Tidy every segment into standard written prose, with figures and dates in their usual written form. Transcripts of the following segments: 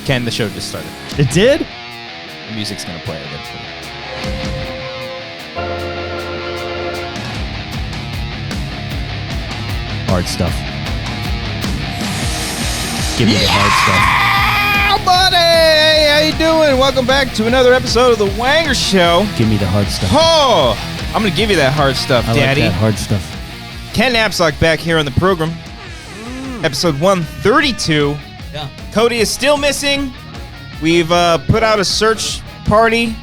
Ken, the show just started. It did? The music's going to play eventually. Hard stuff. Give me the hard Oh, buddy! Hey, how you doing? Welcome back to another episode of The Wanger Show. stuff. Give me the hard stuff. Oh, I'm going to give you that hard stuff, I Daddy. like that hard stuff. Ken Napzok back here on the program. Episode 132. Yeah. Cody is still missing. We've put out a search party.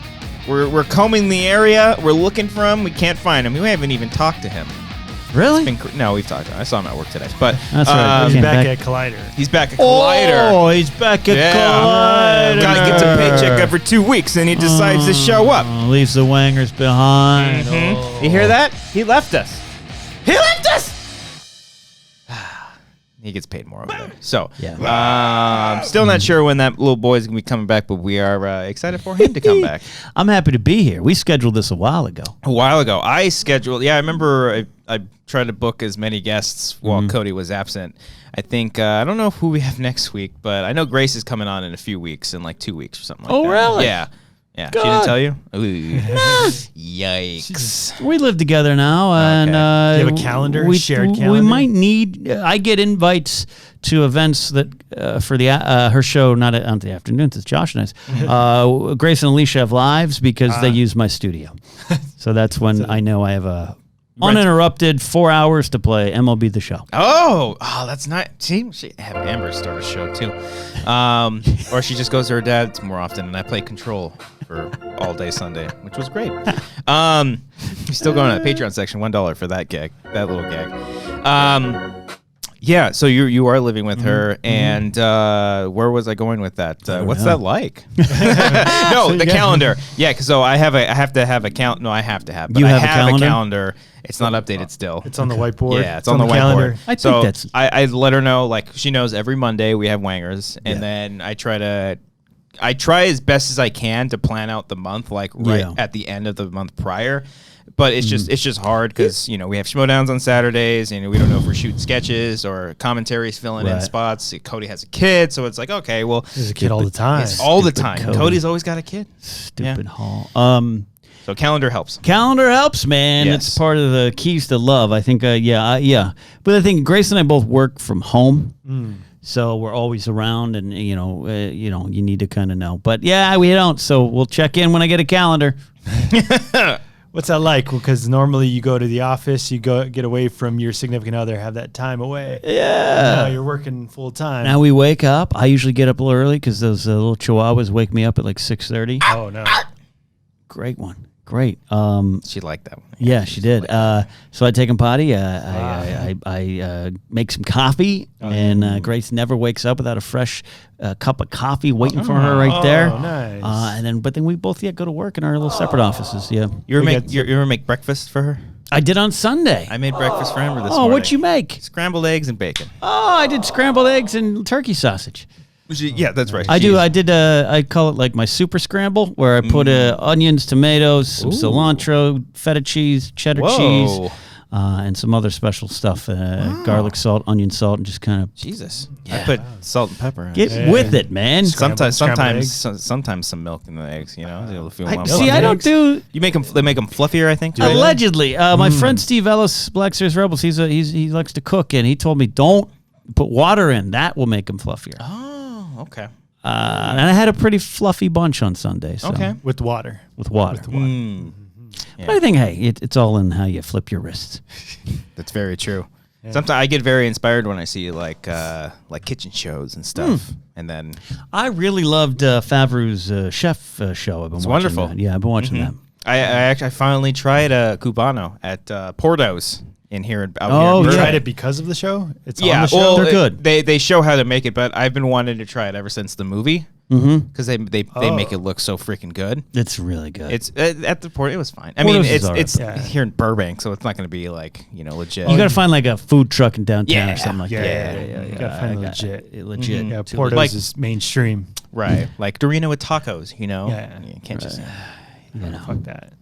We're combing the area. We're looking for him. We can't find him. We haven't even talked to him. Really? No, we've talked to him. I saw him at work today. But That's right. He's Came back back. at Collider. he's back at Collider. Oh, he's back at Collider. Gotta get a paycheck every 2 weeks, and he decides to show up. Leaves the wangers behind. Mhm. You hear that? He left us. He left us! He gets paid more over there. So, Yeah. still not sure when that little boy's going to be coming back, but we are excited for him to come back. I'm happy to be here. We scheduled this a while ago. A while ago, I scheduled, I remember I tried to book as many guests while Cody was absent. I think, I don't know who we have next week, but I know Grace is coming on in a few weeks, in like 2 weeks or something like that. Oh, really? Yeah. Yeah. She God. didn't tell you? Ooh. Yikes. We live together now, and Okay. You have a calendar, We, shared We calendar? might need. I get invites to events that for the her show, not on the afternoons. It's Josh and I's. Grace and Alicia have lives because they use my studio, so that's when I know I have a uninterrupted 4 hours to play MLB The Show. Oh, that's not. She have Amber start a show too, or she just goes to her dad's more often, and I play Control for all day Sunday, which was great. Still going to the Patreon section, $1 for that gag, that little gag. Yeah, so you are living with her, and where was I going with that? What's that like? No, the calendar. Yeah, because I have to have a count. No, I have to have. But You I have a have calendar? a calendar. It's not updated still. It's on the whiteboard. Yeah, it's on the whiteboard. calendar. I think So that's- I let her know, like, she knows every Monday we have Wangers, and then I try as best as I can to plan out the month, like right at the end of the month prior. But it's just hard because we have Schmoedowns on Saturdays, and we don't know if we're shooting sketches or commentaries filling in Right. spots. Cody has a kid, so it's like, okay, well, There's a kid all the time. it's all the Stupid time. Cody. Cody's always got a kid, Stupid Hall. so calendar helps. Calendar helps, man. Yes. It's part of the keys to love. I think, yeah. But I think Grace and I both work from home, so we're always around, and you need to kind of know. But yeah, we don't. So we'll check in when I get a calendar. What's that like? Because normally you go to the office, you get away from your significant other, have that time away. Yeah. Now you're working full time. Now we wake up. I usually get up a little early because those little chihuahuas wake me up at like 6:30. Oh no. Great one. Great. She liked that one. Yeah, she did. So I take him potty. I make some coffee, and Grace never wakes up without a fresh cup of coffee waiting for her right there. Oh, nice. But then we both go to work in our little separate offices. Yeah, You ever We you ever make breakfast for her? I did on Sunday. I made breakfast for Amber this Oh, morning. what'd you make? Scrambled eggs and bacon. Oh, I did scrambled eggs and turkey sausage. Yeah, that's right. I did. I call it like my super scramble, where I put onions, tomatoes, some cilantro, feta cheese, cheddar cheese, and some other special stuff, garlic salt, onion salt, and just kind of Jesus. I put salt and pepper in get it. with it, man. Sometimes Scrambled sometimes some milk in the eggs, if you want See, I don't do. You make them. They make them fluffier, I think. Allegedly, my friend Steve Ellis, Black Series Rebels, he likes to cook, and he told me don't put water in. That will make them fluffier. Oh, okay. And I had a pretty fluffy bunch on Sunday. So, Okay. With water. with water. Yeah. But I think, hey, it's all in how you flip your wrists. That's very true. Sometimes I get very inspired when I see like kitchen shows and stuff, and then I really loved Favreau's chef show. I've been watching wonderful. that. Yeah, I've been watching that. I actually finally tried a cubano at Porto's in here. Oh, in You Burbank. tried it because of the show? It's on Yeah, the show? well, They're good. They show how to make it, but I've been wanting to try it ever since the movie because they make it look so freaking good. It's really good. It's at the port. It was fine. I Porto's mean, is alright. it's Yeah. here in Burbank, so it's not going to be like legit. you got to find like a food truck in downtown Yeah, or something like Yeah, that. yeah. You gotta find legit. Legit. Yeah, Too Porto's Like- is mainstream. Right, like Dorino with tacos. Yeah. You can't just. Fuck that.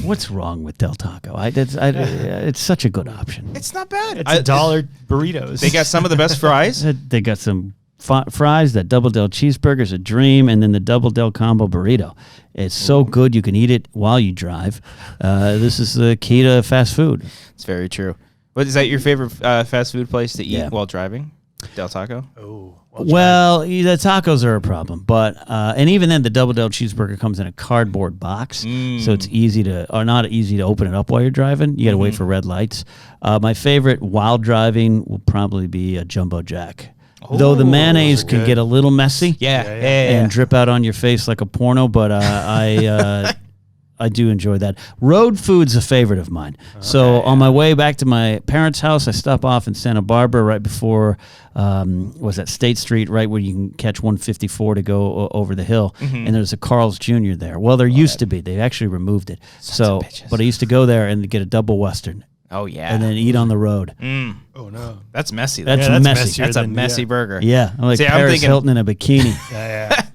What's wrong with Del Taco? It's such a good option. It's not bad. It's $1 burritos. They got some of the best fries. They got some fries, that Double Del cheeseburger is a dream, and then the Double Del combo burrito. It's so good you can eat it while you drive. This is the key to fast food. It's very true. But is that your favorite fast food place to eat while driving? Del Taco? Oh. Well, the tacos are a problem, but and even then, the Double Del cheeseburger comes in a cardboard box, so it's not easy to open it up while you're driving. You got to wait for red lights. My favorite while driving will probably be a Jumbo Jack. Though the mayonnaise can get a little messy, and drip out on your face like a porno, but I do enjoy that. Road food's a favorite of mine. So on my way back to my parents' house, I stop off in Santa Barbara right before, was that State Street, right where you can catch 154 to go over the hill. And there's a Carl's Jr. there. Well, there used to be. They actually removed it. But I used to go there and get a double Western. Oh, yeah. And then eat on the road. Oh, no. That's messy. That's messy. That's a messy burger. Yeah. I'm like Paris Hilton in a bikini.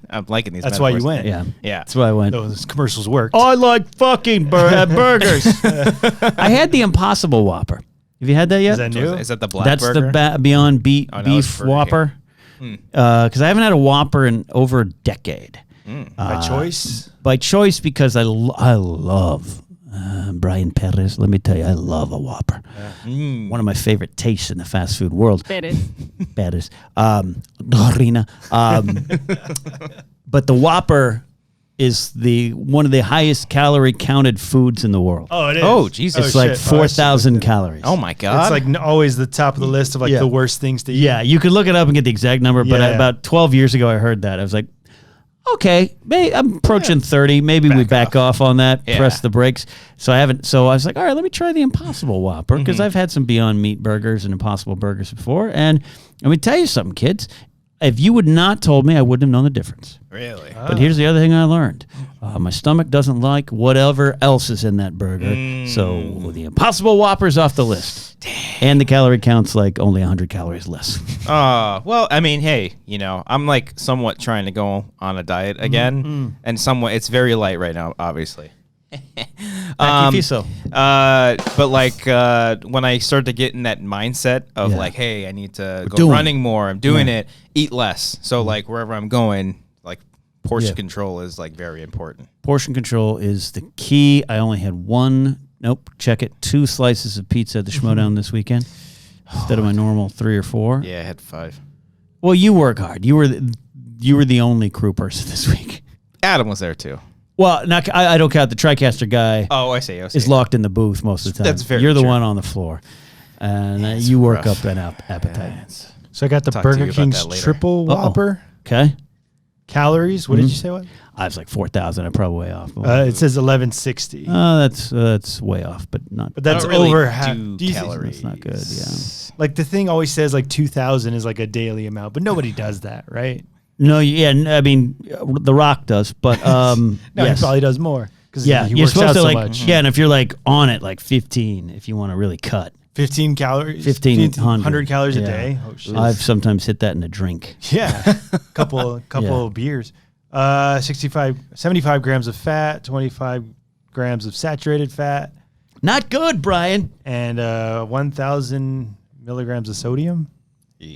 I'm liking these That's why you metaphors. went. Yeah. That's why I went. Those commercials worked. I like fucking burgers. I had the Impossible Whopper. Have you had that yet? Is that new? Is that the black That's burger? the Beyond Beef Burger Whopper. Because I haven't had a Whopper in over a decade. By choice? By choice, because I love Brian Perez. Let me tell you, I love a Whopper. One of my favorite tastes in the fast food world. Perez. Dorina. But the Whopper is one of the highest calorie counted foods in the world. Oh, it is. Oh, Jesus. It's like 4,000 calories. Oh, my God. It's like always the top of the list of like the worst things to eat. Yeah, you could look it up and get the exact number, but about 12 years ago I heard that. I was like, okay, I'm approaching 30. Maybe we back off on that, press the brakes. So I was like, all right, let me try the Impossible Whopper, because I've had some Beyond Meat burgers and Impossible burgers before. And let me tell you something, kids. If you would not told me, I wouldn't have known the difference. Really? But here's the other thing I learned. My stomach doesn't like whatever else is in that burger. So the Impossible Whopper's off the list. And the calorie count's like only 100 calories less. Well, I mean, hey, I'm like somewhat trying to go on a diet again. And it's very light right now, obviously. But like when I start to get in that mindset of like, hey, I need to go running more, I'm doing it, eat less. So like wherever I'm going, like portion control is like very important. Portion control is the key. I only had two slices of pizza at the Schmodown this weekend instead of my normal 3 or 4. Yeah, I had 5. Well, you work hard. You were the only crew person this week. Adam was there too. Well, I don't count the TriCaster guy. Oh, I see. Is locked in the booth most of the time. That's very You're the true. one on the floor, and you work up an appetite. So I got the Talk to you Burger about King's that later. triple Whopper. Okay. Calories? What did you say? What? I was like 4,000. I'm probably way off. It says 1160. That's way off, but not. But that's Don't really over do half. calories. That's not good. Yeah. Like the thing always says like 2,000 is like a daily amount, but nobody does that, right? No, I mean, The Rock does, but No, yes. he probably does more. Yeah, he you're works supposed out to so like, much. and if you're like on it, like 15, if you want to really cut. 15 calories? 1,500 calories yeah. a day? Oh, shit. I've sometimes hit that in a drink. Yeah, couple of beers. 75 grams of fat, 25 grams of saturated fat, Not good, Brian. and 1,000 milligrams of sodium.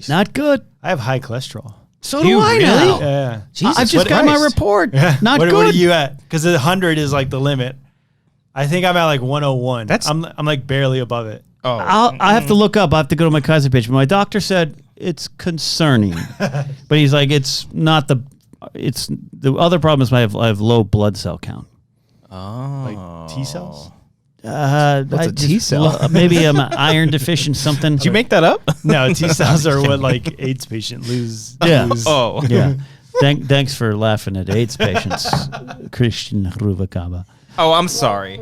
Not good. I have high cholesterol. So do I now. Yeah. I've just got my report. Not what, good. What are you at? Because 100 is like the limit. I think I'm at like 101. I'm like barely above it. Oh, I have to look up. I have to go to my Kaiser page. But my doctor said it's concerning. But he's like, it's not the. It's the other problem is I have low blood cell count. Like T cells. What's a T cell? Maybe I'm iron deficient something. Did you make that up? No, T cells are what like AIDS patients lose. Yeah. Oh, Yeah. Thanks for laughing at AIDS patients, Christian Ruvakaba. Oh, I'm sorry.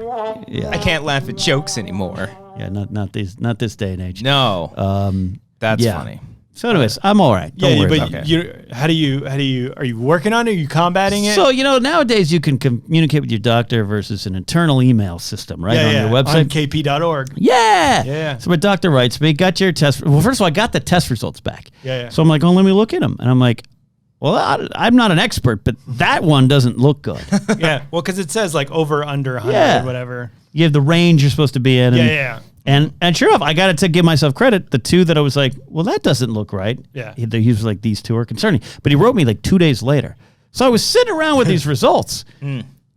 Yeah. I can't laugh at jokes anymore. Yeah, not this day and age. No. That's yeah. funny. So, anyways, I'm all right. Don't worry but about it. Okay. how do you are you working on it? Are you combating it? So, nowadays you can communicate with your doctor versus an internal email system, right, on your website. on kp.org. Yeah. Yeah. So my doctor writes me, got your test. Well, first of all, I got the test results back. Yeah. So I'm like, oh, let me look at them. And I'm like, well, I'm not an expert, but that one doesn't look good. Yeah. Well, because it says like over, under 100, Yeah. whatever. You have the range you're supposed to be in. And Yeah. And sure enough, I got to give myself credit. The two that I was like, well, that doesn't look right. Yeah. He was like, these two are concerning. But he wrote me like 2 days later. So I was sitting around with these results.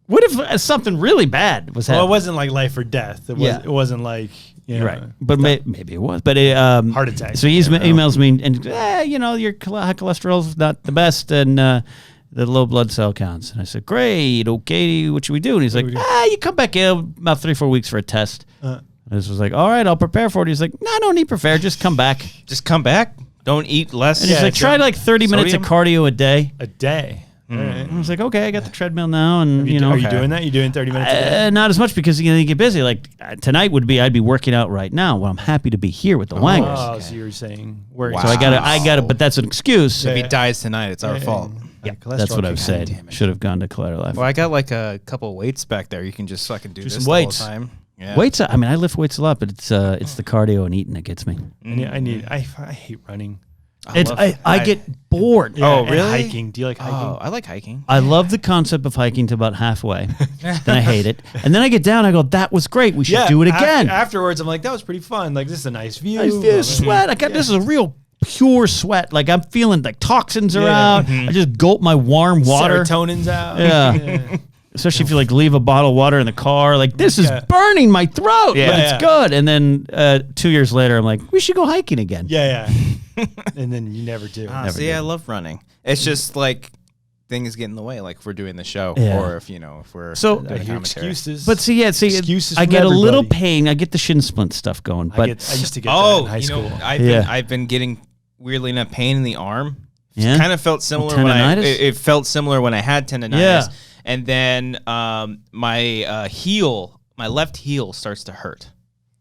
What if something really bad was happening? Well, it wasn't like life or death. It wasn't like, you know, right. But maybe it was. But heart attack. So he emails me and you know, your high cholesterol's not the best and the low blood cell counts. And I said, great, okay, what should we do? And he's like, you come back in about 3-4 weeks for a test. This was like, all right, I'll prepare for it. He's like, no, I don't need prepare. Just come back. Just come back. Don't eat less. And he's like, try like 30 minutes of cardio a day. A day. Right. I was like, okay, I got the treadmill now, and Are you doing that? You doing 30 minutes a day? Not as much because you get busy. Like tonight would be, I'd be working out right now. Well, I'm happy to be here with the Wangers. Oh, so you're saying work. Wow. So I got to, but that's an excuse. If he dies tonight, it's our fault. Yeah, that's what I was saying. Should have gone to Collider Life. Well, I got like a couple weights back there. You can just fucking do this some the weights. whole time. Yeah. Weights. I mean, I lift weights a lot, but it's the cardio and eating that gets me. I hate running. I get bored. Oh, and really? hiking. Do you like hiking? Oh, I like hiking. I love the concept of hiking to about halfway. Then I hate it. And then I get down, I go, that was great. We should do it again. Afterwards, I'm like, that was pretty fun. Like, this is a nice view. I feel sweat. This is a real pure sweat. Like I'm feeling like toxins are out. I just gulp my warm water. Serotonin's out. Yeah. Especially if you like leave a bottle of water in the car. Like this is burning my throat. Yeah. But it's good. And then 2 years later, I'm like, we should go hiking again. Yeah. And then you never do. See, I love running. It's just like things get in the way. Like if we're doing the show, or if we're so doing Your commentary. excuses. But excuses. I from get a little everybody. pain. I get the shin splint stuff going. But I used to get that in high school. I've been getting weirdly enough pain in the arm. Yeah. Kind of felt similar when it felt similar when I had tendonitis. Yeah. And then my heel, my left heel starts to hurt.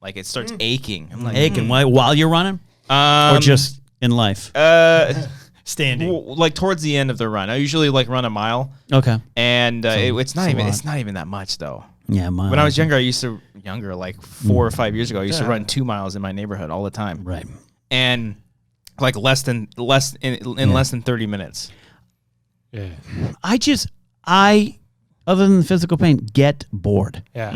Like it starts aching. I'm like aching. Why? While you're running? Or just in life? Standing. Like towards the end of the run. I usually like run a mile. Okay. And it's not even that much though. Yeah, when I was younger, like 4 or 5 years ago, I used to run 2 miles in my neighborhood all the time. Right. And like less than 30 minutes. Yeah. Other than the physical pain, get bored. Yeah.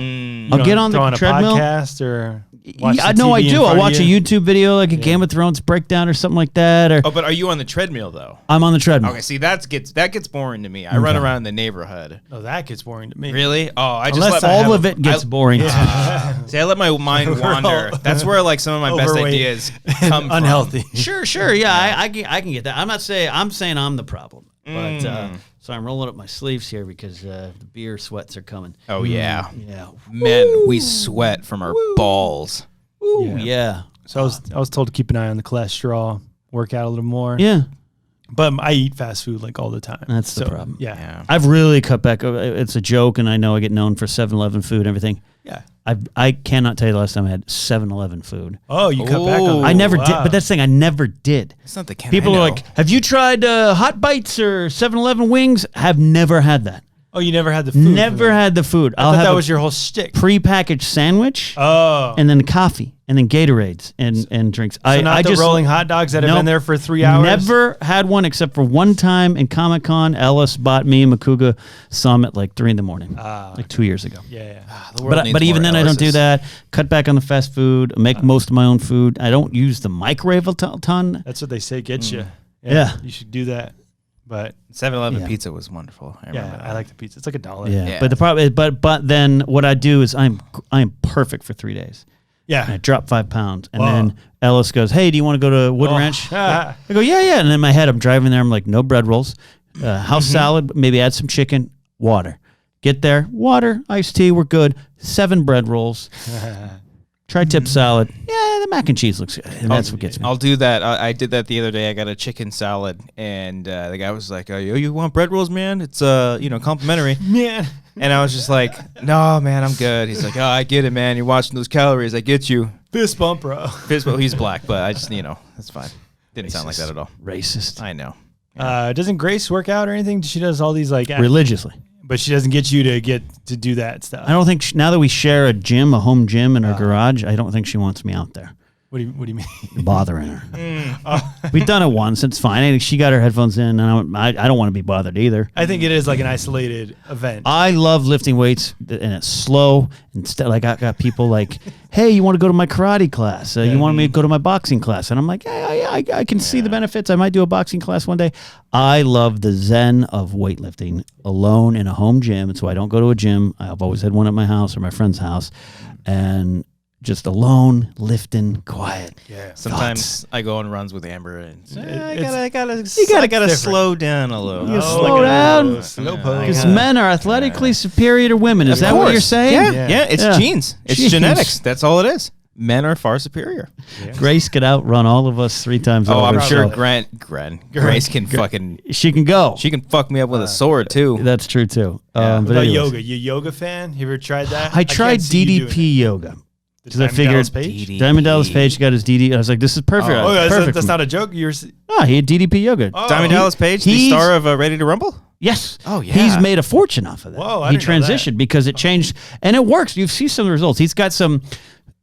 I'll get on the treadmill. A podcast or watch I TV do. I'll watch a you. YouTube video, like a Game of Thrones breakdown or something like that. Or but are you on the treadmill though? I'm on the treadmill. Okay, see that gets boring to me. I run around in the neighborhood. Oh, that gets boring to me. Really? Oh, I just Unless let all of it gets boring. See, I let my mind wander. That's where like some of my best ideas come from. Unhealthy. Sure. Yeah, I can get that. I'm saying I'm the problem. But so I'm rolling up my sleeves here because the beer sweats are coming. Oh yeah. Yeah. Men, we sweat from our balls. Ooh, yeah. So I was told to keep an eye on the cholesterol, work out a little more. Yeah. But I eat fast food like all the time. That's the problem. Yeah. I've really cut back. It's a joke, and I know I get known for 7-Eleven food and everything. Yeah. I cannot tell you the last time I had 7-Eleven food. Oh, you cut back on that. I never did, but that's the thing, I never did. It's not the can. People are like, have you tried Hot Bites or 7-Eleven wings? Have never had that. Oh, you never had the food? Never had the food. I thought that was your whole shtick. Prepackaged sandwich. Oh. And then coffee. And then Gatorades and drinks. So not the rolling hot dogs that have been there for 3 hours? Never had one except for one time in Comic-Con. Ellis bought me and Makuga some at like 3 in the morning, like 2 years ago. Yeah. But even then, I don't do that. Cut back on the fast food. Make most of my own food. I don't use the microwave a ton. That's what they say gets you. Yeah. You should do that. But 7-Eleven pizza was wonderful. I like the pizza. It's like $1. Yeah. But the problem is, but then what I do is I am perfect for 3 days. Yeah. And I drop 5 pounds. And then Ellis goes, hey, do you want to go to Wood Ranch? I go, yeah. And in my head, I'm driving there. I'm like, no bread rolls, house salad, maybe add some chicken, water. Get there, water, iced tea, we're good. 7 bread rolls. Tri-tip salad. Yeah, the mac and cheese looks good. And that's what gets me. I'll do that. I did that the other day. I got a chicken salad, and the guy was like, "Oh, you want bread rolls, man? It's complimentary." Man. And I was just like, "No, man, I'm good." He's like, "Oh, I get it, man. You're watching those calories. I get you." Fist bump, bro. Fist bump. He's black, but I just, that's fine. Didn't sound like that at all. Racist. I know. Doesn't Grace work out or anything? She does all these like religiously. But she doesn't get you to do that stuff. I don't think now that we share a home gym in our garage, I don't think she wants me out there. What do you mean? bothering her. We've done it once. It's fine. And she got her headphones in, and I don't want to be bothered either. I think it is like an isolated event. I love lifting weights, and it's slow. Instead, like I got people like, "Hey, you want to go to my karate class? You want me to go to my boxing class?" And I'm like, "Yeah, I can see the benefits. I might do a boxing class one day." I love the zen of weightlifting alone in a home gym. It's why I don't go to a gym. I've always had one at my house or my friend's house, and just alone, lifting, quiet. Yeah. Sometimes I go on runs with Amber, and I gotta different. slow down a little. You slow down. Slow pose. Because men are athletically superior to women. Is that what you're saying? Yeah, it's genes. It's genetics. That's all it is. Men are far superior. Yeah. Grace could outrun all of us 3 times over. Oh, I'm sure Grace can fucking... She can go. She can fuck me up with a sword, too. That's true, too. What about yoga? You a yoga fan? You ever tried that? I tried DDP yoga. Because I figured Diamond Dallas Page got his DD. I was like, this is perfect. Perfect. That's not a joke. He had DDP yoga. Diamond Dallas Page, the star of Ready to Rumble? Yes. Oh, yeah. He's made a fortune off of that. Whoa, I he didn't know transitioned that. because it changed, and it works. You see some of the results. He's got some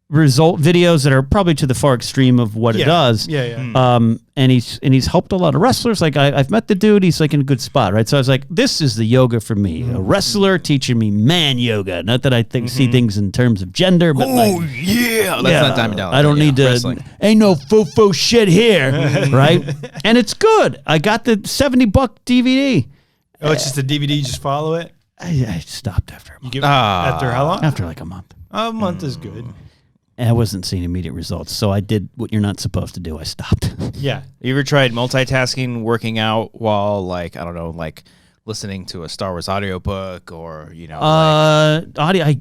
result videos that are probably to the far extreme of what it does. And he's helped a lot of wrestlers. Like I've met the dude. He's like in a good spot, right? So I was like, this is the yoga for me. A wrestler teaching me man yoga. Not that I see things in terms of gender, but That's not Diamond Dallas. I don't need to. Wrestling. Ain't no foo shit here, right? And it's good. I got the $70 DVD. Oh, it's just a DVD. You just follow it. I stopped after a month. After how long? After like a month. A month is good. And I wasn't seeing immediate results, so I did what you're not supposed to do. I stopped. Yeah. You ever tried multitasking, working out while, like, I don't know, like listening to a Star Wars audiobook or, you know? Audio.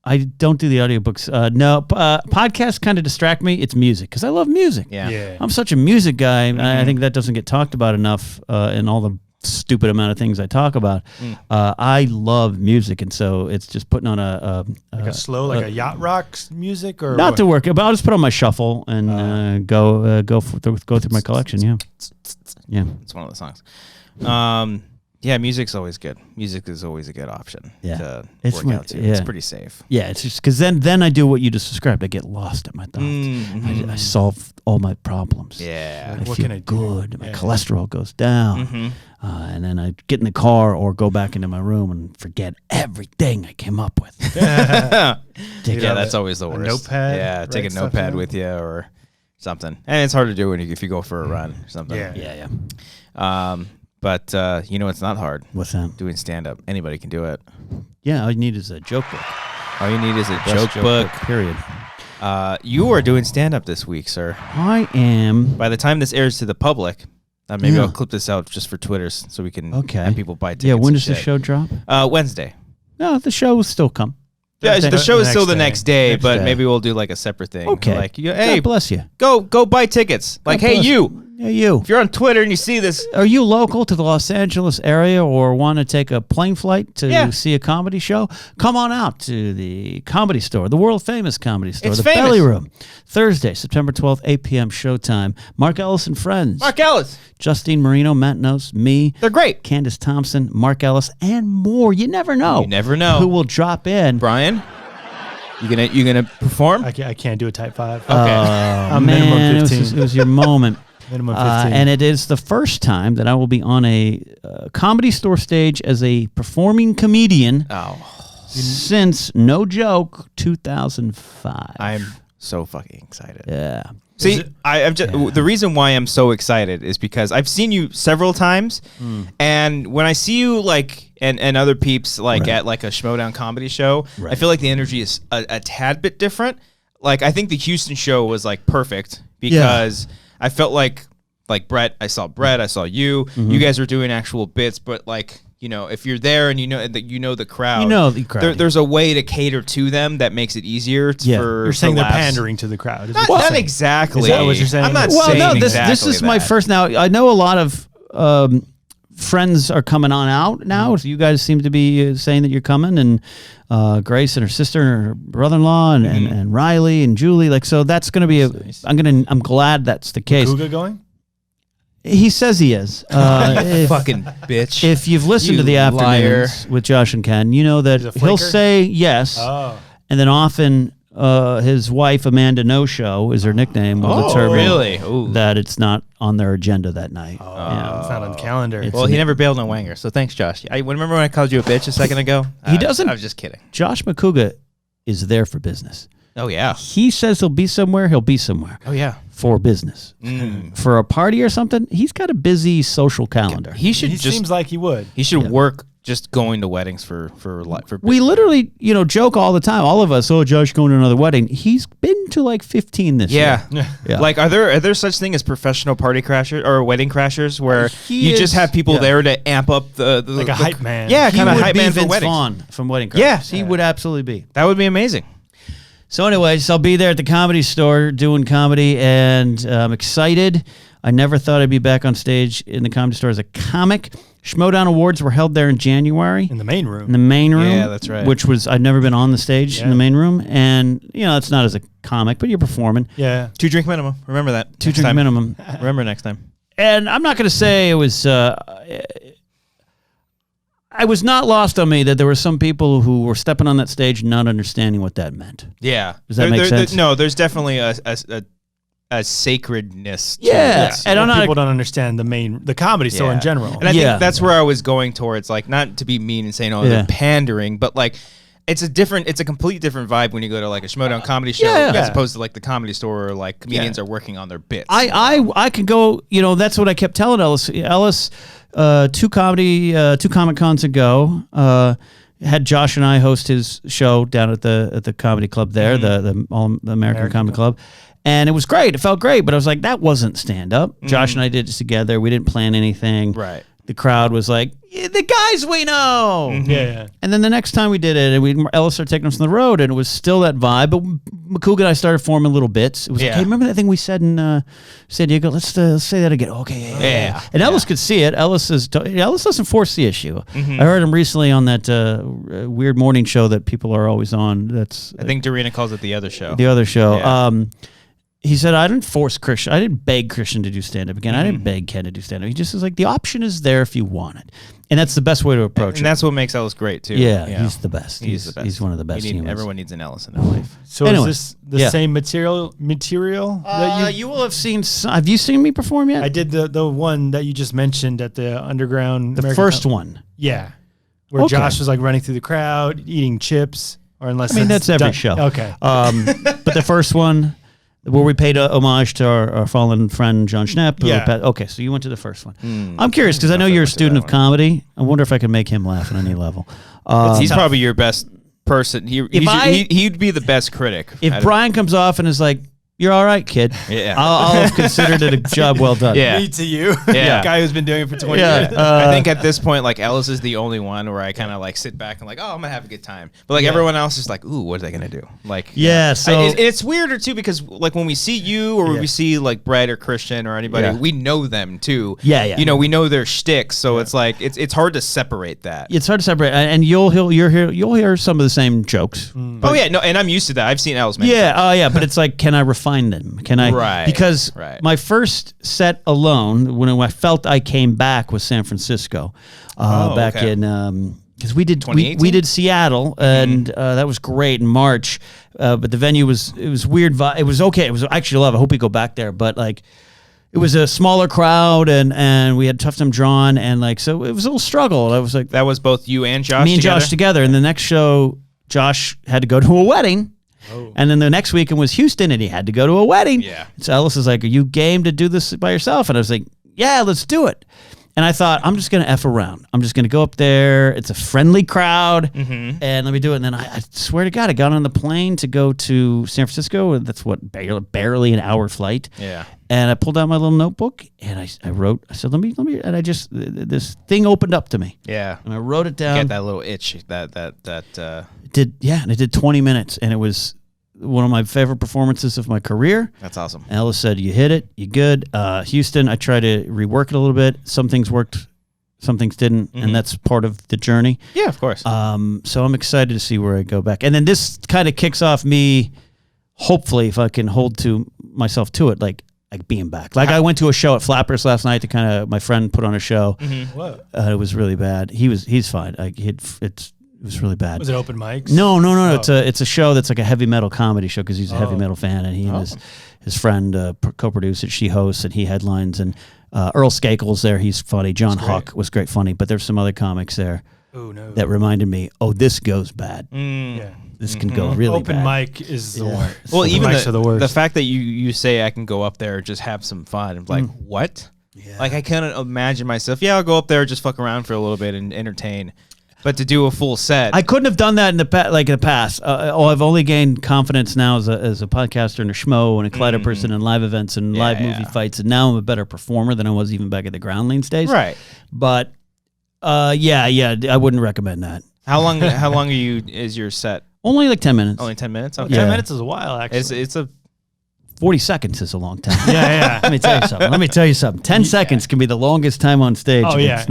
I don't do the audiobooks. No, podcasts kind of distract me. It's music because I love music. Yeah. I'm such a music guy. I think that doesn't get talked about enough in all the stupid amount of things I talk about. I love music, and so it's just putting on a slow, like a yacht rock music, or not what? To work, but I'll just put on my shuffle and go through my collection. Yeah, it's one of the songs. Yeah, music's always good. Music is always a good option. To work out to. It's pretty safe. Yeah, it's just because then I do what you just described. I get lost in my thoughts. I solve all my problems. Yeah, I feel good. My cholesterol goes down. And then I get in the car or go back into my room and forget everything I came up with. That's always the worst. A notepad. Yeah, take a notepad with you or something. And it's hard to do if you go for a run or something. Yeah. But you know, it's not hard. What's that? Doing stand-up. Anybody can do it. Yeah, all you need is a joke book. All you need is a joke book. Period. You are doing stand-up this week, sir. I am. By the time this airs to the public, maybe I'll clip this out just for Twitters so we can have people buy tickets. Yeah, when does the show drop? Wednesday. No, the show will still come. Yeah, the show is still the next day, but maybe we'll do like a separate thing. Okay. Like, hey, God bless you. Go buy tickets. Like, hey, you. Yeah, you. If you're on Twitter and you see this. Are you local to the Los Angeles area or want to take a plane flight to see a comedy show? Come on out to the Comedy Store, the world famous Comedy Store, it's the famous. Belly Room. Thursday, September 12th, 8 p.m. showtime. Mark Ellis and friends. Mark Ellis. Justine Marino, Matt Knows, me. They're great. Candace Thompson, Mark Ellis, and more. You never know. You never know. Who will drop in. Brian? You gonna perform? I can't do a type 5. Okay. Man, minimum 15. It was your moment. Minimum 15. And it is the first time that I will be on a Comedy Store stage as a performing comedian since, no joke, 2005. I'm so fucking excited. Yeah. See, I'm just the reason why I'm so excited is because I've seen you several times, and when I see you like and other peeps like at like a Schmodown comedy show, I feel like the energy is a tad bit different. Like I think the Houston show was like perfect because I felt like Brett. I saw you. You guys are doing actual bits, but like. You know, if you're there and you know the crowd, there's a way to cater to them that makes it easier. You're saying they're pandering to the crowd. Not exactly. Is that what you're saying? I'm not saying exactly this is my first. Now I know a lot of friends are coming on out now. So you guys seem to be saying that you're coming, and Grace and her sister and her brother-in-law and Riley and Julie. Like, so that's going to be I'm glad that's the case. Kuga going? He says he is. Fucking bitch. If you've listened to the afternoons with Josh and Ken, you know that he'll say yes, and then often his wife Amanda No Show is her nickname. Will determine really? Ooh. that it's not on their agenda that night. It's not on the calendar. Well, he never bailed on Wanger, so thanks, Josh. Remember when I called you a bitch a second ago? He doesn't. I was just kidding. Josh McCouga is there for business. Oh yeah. He says he'll be somewhere. He'll be somewhere. Oh yeah. For business. For a party or something, he's got a busy social calendar. He seems like he would. He should work just going to weddings for we literally, joke all the time. All of us, Josh going to another wedding. He's been to like 15 this year. Yeah. Like, are there such thing as professional party crashers or wedding crashers where you just have people there to amp up the like a hype man? Yeah, kind of hype man Vince for weddings. Vaughn from Wedding Crashers. He would absolutely be. That would be amazing. So anyways, I'll be there at the Comedy Store doing comedy, and I'm excited. I never thought I'd be back on stage in the Comedy Store as a comic. Schmodown Awards were held there in January. In the main room. In the main room. Yeah, that's right. Which was, I'd never been on the stage in the main room. And, it's not as a comic, but you're performing. Yeah. 2 drink minimum. Remember that. 2 drink minimum. Remember next time. And I'm not going to say it was... I was not lost on me that there were some people who were stepping on that stage not understanding what that meant. Yeah. Does that make sense? No, there's definitely a sacredness. Yeah. To And people don't understand the Comedy Store in general. And I think that's where I was going towards, like, not to be mean and saying, they're pandering, but like, it's a complete different vibe when you go to like a Schmodown comedy show as opposed to like the Comedy Store, or like comedians are working on their bits. I could go, that's what I kept telling Ellis. Ellis, 2 Comic Cons ago, had Josh and I host his show down at the comedy club there, the All American Comedy Club. And it was great. It felt great, but I was like, that wasn't stand up. Josh and I did this together. We didn't plan anything. Right. The crowd was like, the guys we know. Yeah. And then the next time we did it, and Ellis started taking us on the road, and it was still that vibe. But McCouga and I started forming little bits. It was like, hey, remember that thing we said in San Diego? Let's say that again. Okay, yeah. And Ellis could see it. Ellis doesn't force the issue. I heard him recently on that weird morning show that people are always on. I think Dorina calls it The Other Show. The Other Show. Yeah. He said, I didn't force Christian. I didn't beg Christian to do stand-up again. I didn't beg Ken to do stand-up. He just was like, the option is there if you want it. And that's the best way to approach it. And that's what makes Ellis great, too. Yeah, he's the best. He's the best. He's one of the best humans. Everyone needs an Ellis in their life. So is this the same material that you will have seen? Have you seen me perform yet? I did the one that you just mentioned at the Underground. The first one. Yeah. Where Josh was like running through the crowd, eating chips, or unless that's every show. Okay. But the first one, where we paid homage to our fallen friend John Schnepp. Okay, so you went to the first one. I'm curious because I know you're a student of comedy. I wonder if I can make him laugh on any level. He's probably your best person. He'd be the best critic. If Brian comes off and is like, "You're all right, kid," I'll have considered it a job well done. Yeah. Me to you, guy who's been doing it for 20 years. I think at this point, like, Ellis is the only one where I kind of like sit back and like, I'm gonna have a good time. But like everyone else is like, ooh, what are they gonna do? Like, so it's weirder too because like when we see you or we see like Brett or Christian or anybody, we know them too. We know their shtick, so it's like it's hard to separate that. It's hard to separate, and you'll hear some of the same jokes. Oh yeah, no, and I'm used to that. I've seen Ellis. But it's like, can I refine them? Can I? Right. Because my first set alone, when I felt I came back, was San Francisco, back in because we did Seattle, and that was great in March, but the venue was weird. It was okay. It was actually love. I hope we go back there, but like. It was a smaller crowd, and we had tough time drawn, and like so it was a little struggle. I was like, that was both you and Josh. Me and Josh together, and the next show, Josh had to go to a wedding. And then the next weekend was Houston, and he had to go to a wedding. Yeah. So Ellis is like, are you game to do this by yourself? And I was like, yeah, let's do it. And I thought, I'm just going to F around. I'm just going to go up there. It's a friendly crowd, and let me do it. And then I swear to God, I got on the plane to go to San Francisco. That's barely an hour flight. Yeah. And I pulled out my little notebook, and I wrote, I said, let me, and I just, this thing opened up to me. Yeah. And I wrote it down. Get that little itch, and it did 20 minutes, and it was one of my favorite performances of my career. That's awesome. Ellis said, you hit it, you good. Houston, I tried to rework it a little bit. Some things worked, some things didn't, and that's part of the journey. Yeah, of course. So I'm excited to see where I go back. And then this kind of kicks off me, hopefully, if I can hold to myself to it, like being back. Like I went to a show at Flappers last night to my friend put on a show. It was really bad. He's fine. It was really bad. Was it open mics? No. Oh. It's a show that's like a heavy metal comedy show because he's a heavy metal fan, and he and his friend co-produce it. She hosts and he headlines, and Earl Skakel's there. He's funny. John Huck was great funny, but there's some other comics there that reminded me, this goes bad. Yeah. This can go really open bad. mic is the worst. Well, open even mics are the worst. the fact that you say I can go up there just have some fun. I'm like, what? Yeah. Like I couldn't imagine myself. Yeah, I'll go up there, just fuck around for a little bit and entertain. But to do a full set, I couldn't have done that in the past. I've only gained confidence now as a podcaster and a schmo and a Collider person and live events and live movie fights, and now I'm a better performer than I was even back at the Groundlings days. Right. But I wouldn't recommend that. How long is your set? Only like 10 minutes. Only 10 minutes. Okay. 10 minutes is a while, actually. It's a 40 seconds is a long time. Yeah. Let me tell you something. 10 seconds can be the longest time on stage. Oh, yeah.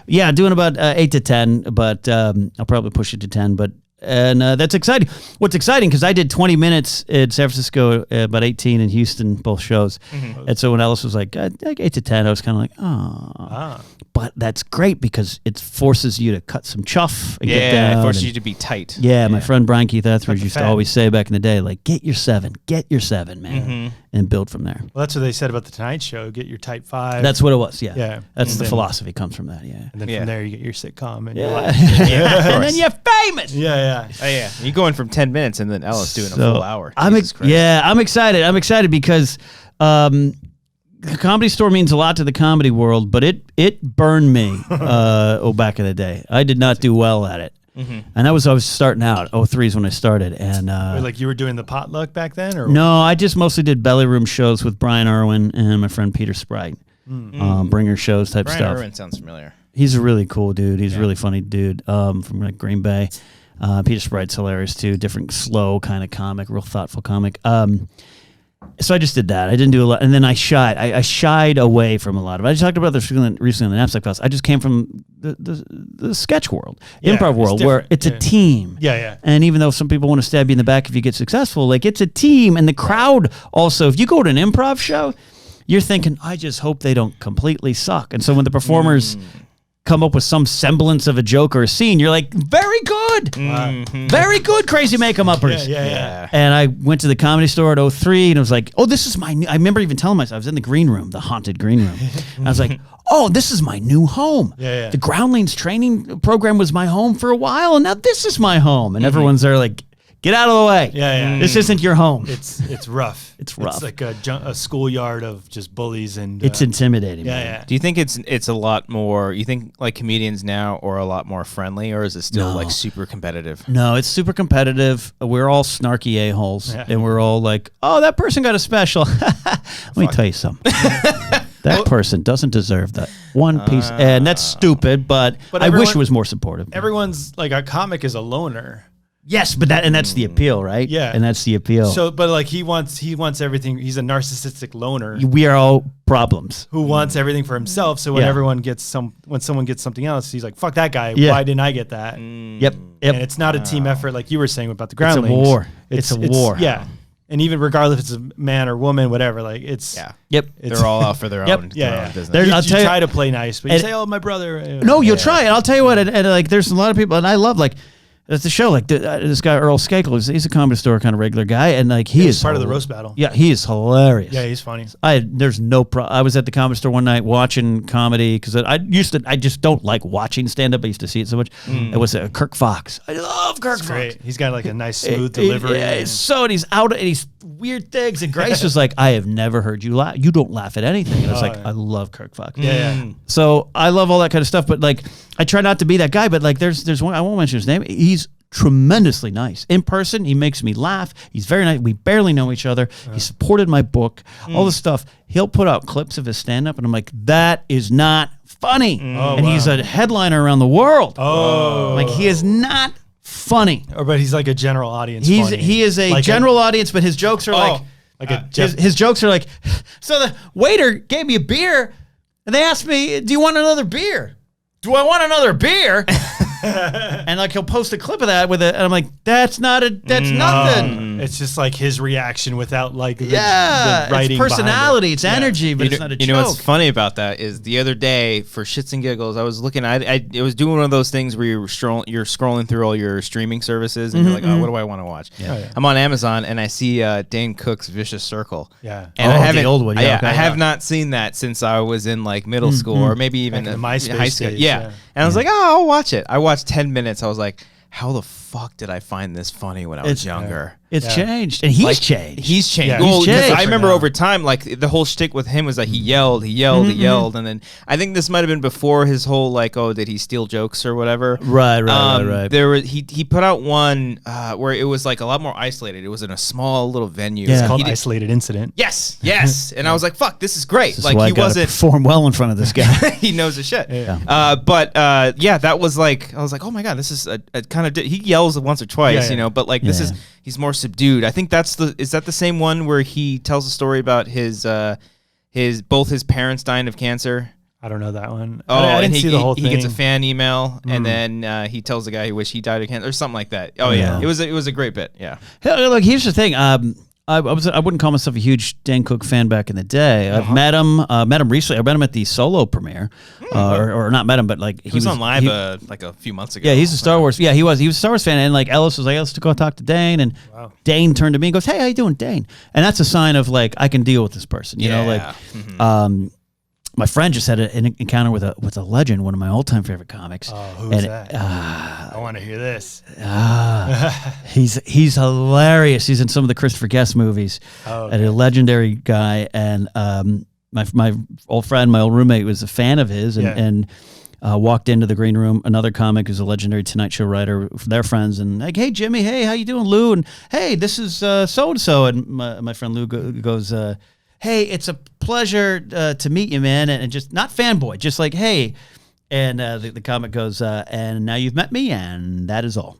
It's doing about 8 to 10, but I'll probably push it to 10. And that's exciting. What's exciting, because I did 20 minutes in San Francisco, about 18 in Houston, both shows. Mm-hmm. And so when Ellis was like 8 to 10, I was kind of like, oh. But that's great because it forces you to cut some chuff and get down. It forces you to be tight. Yeah, my friend Brian Keith Etheridge used to always say back in the day, like, get your seven, man, and build from there. Well, that's what they said about the Tonight Show. Get your type 5. That's what it was, yeah. Yeah. That's the philosophy comes from that, And then from there, you get your sitcom. And and then you're famous. Yeah. Oh, yeah. You're going from 10 minutes and then Ellis doing a full hour. I'm excited. I'm excited because the Comedy Store means a lot to the comedy world, but it burned me back in the day. I did not do well at it. Mm-hmm. And I was starting out. 03 is when I started. And like you were doing the potluck back then? Or no, I just mostly did belly room shows with Brian Irwin and my friend Peter Sprite. Bringer shows type Brian stuff. Irwin sounds familiar. He's a really cool dude. He's a really funny dude from like Green Bay. Peter Sprite's hilarious too. Different, slow kind of comic, real thoughtful comic. So I just did that. I didn't do a lot, and then I shied. I shied away from a lot of it. I just talked about this recently on the Knapsack Files. I just came from the sketch world, improv world, where it's a team. Yeah. And even though some people want to stab you in the back if you get successful, like it's a team, and the crowd also. If you go to an improv show, you're thinking, I just hope they don't completely suck. And so when the performers come up with some semblance of a joke or a scene, you're like, very good. Very good, crazy make-em-uppers. Yeah. And I went to the Comedy Store at 03, and I was like, this is my new, I remember even telling myself, I was in the green room, the haunted green room. And I was like, this is my new home. Yeah. The Groundlings training program was my home for a while, and now this is my home. And everyone's there like, get out of the way. Yeah. This isn't your home. It's rough. It's rough. It's like a schoolyard of just bullies and. It's intimidating. Yeah. Do you think it's a lot more? You think like comedians now are a lot more friendly, or is it still like super competitive? No, it's super competitive. We're all snarky a-holes, and we're all like, that person got a special. Let me tell you something. That person doesn't deserve that one piece, and that's stupid. But I wish it was more supportive. Everyone's like, a comic is a loner. Yes, but that's the appeal, right? Yeah, and that's the appeal. So, but like he wants everything. He's a narcissistic loner. We are all problems. Who wants everything for himself? So when when someone gets something else, he's like, "Fuck that guy! Yeah. Why didn't I get that?" Yep. And it's not a team effort, like you were saying about the Groundlings. It's a war. It's a war. Yeah. And even regardless if it's a man or woman, whatever, like it's they're all out for their own business. You try to play nice, but you say, "Oh, my brother." No, you'll try it. I'll tell you what. And like, there's a lot of people, and I love like. At the show, like this guy Earl Skakel, he's a Comedy Store kind of regular guy, and like he is part of the roast battle. Yeah, he is hilarious. Yeah, he's funny. There's no problem. I was at the Comedy Store one night watching comedy because I just don't like watching stand up. I used to see it so much. It was Kirk Fox. I love Kirk Fox. Great. He's got like a nice smooth delivery. Yeah, and he's out and he's weird things. And Grace was like, I have never heard you laugh. You don't laugh at anything. And I was like, I love Kirk Fox. Yeah. So I love all that kind of stuff, but like I try not to be that guy. But like there's one, I won't mention his name. He's tremendously nice in person. He makes me laugh. He's very nice. We barely know each other. He supported my book, all this stuff. He'll put out clips of his stand-up, and I'm like, that is not funny. He's a headliner around the world. Like, he is not funny. But he's like a general audience. He is a general audience, but his jokes are his jokes are like, so the waiter gave me a beer, and they asked me, do you want another beer? Do I want another beer? And like he'll post a clip of that and I'm like, that's nothing. It's just like his reaction without like the it's writing personality, it's energy, but it's not a joke. You know what's funny about that is the other day for shits and giggles, I was looking. I was doing one of those things where you're scrolling through all your streaming services and you're like, oh, what do I want to watch? Yeah. I'm on Amazon and I see Dane Cook's Vicious Circle. Yeah. And I haven't, the old one. I have not seen that since I was in like middle school or maybe even Back in the high MySpace school. days, Yeah. yeah. And I was like, oh, I'll watch it. I watched 10 minutes. I was like, how the fuck did I find this funny when I was younger? It's changed, and he's changed. He's changed. Yeah, Well, he's 'cause changed I remember now. over time, like the whole shtick with him was that he yelled, and then I think this might have been before his whole like, oh, did he steal jokes or whatever? Right. There was he put out one where it was like a lot more isolated. It was in a small little venue. Yeah. It's called He did- Isolated Incident. Yes, and I was like, fuck, this is great. This is Like why I he gotta wasn't. perform well in front of this guy. He knows his shit. Yeah. But that was like, I was like, oh my god, this is a kind of. He yells once or twice, Yeah. but like this Yeah. is he's more subdued. I think is that the same one where he tells a story about both his parents dying of cancer. I don't know that one. Oh, I didn't and see the whole thing. he gets a fan email, and then he tells the guy he wished he died of cancer or something like that. Oh yeah, Yeah. it was a great bit. Yeah. Hey, look, here's the thing. I wouldn't call myself a huge Dan Cook fan back in the day. I've met him recently. I met him at the solo premiere, or not met him, but like He was on live like a few months ago. Yeah, he's a Star Wars. Yeah, he was a Star Wars fan, and like Ellis was like, let's go talk to Dane, and Dane turned to me and goes, "Hey, how you doing, Dane?" And that's a sign of like I can deal with this person. You know, like my friend just had an encounter with a legend, one of my all-time favorite comics. Oh, who's that? I want to hear this. He's hilarious. He's in some of the Christopher Guest movies. And a legendary guy, and my old friend, my old roommate, was a fan of his, and walked into the green room. Another comic who's a legendary Tonight Show writer. They're friends, and like, hey Jimmy, hey, how you doing, Lou? And hey, this is so and so. And my friend Lou goes, hey, it's a pleasure to meet you, man. And just not fanboy, just like, hey. And the comic goes, and now you've met me, and that is all.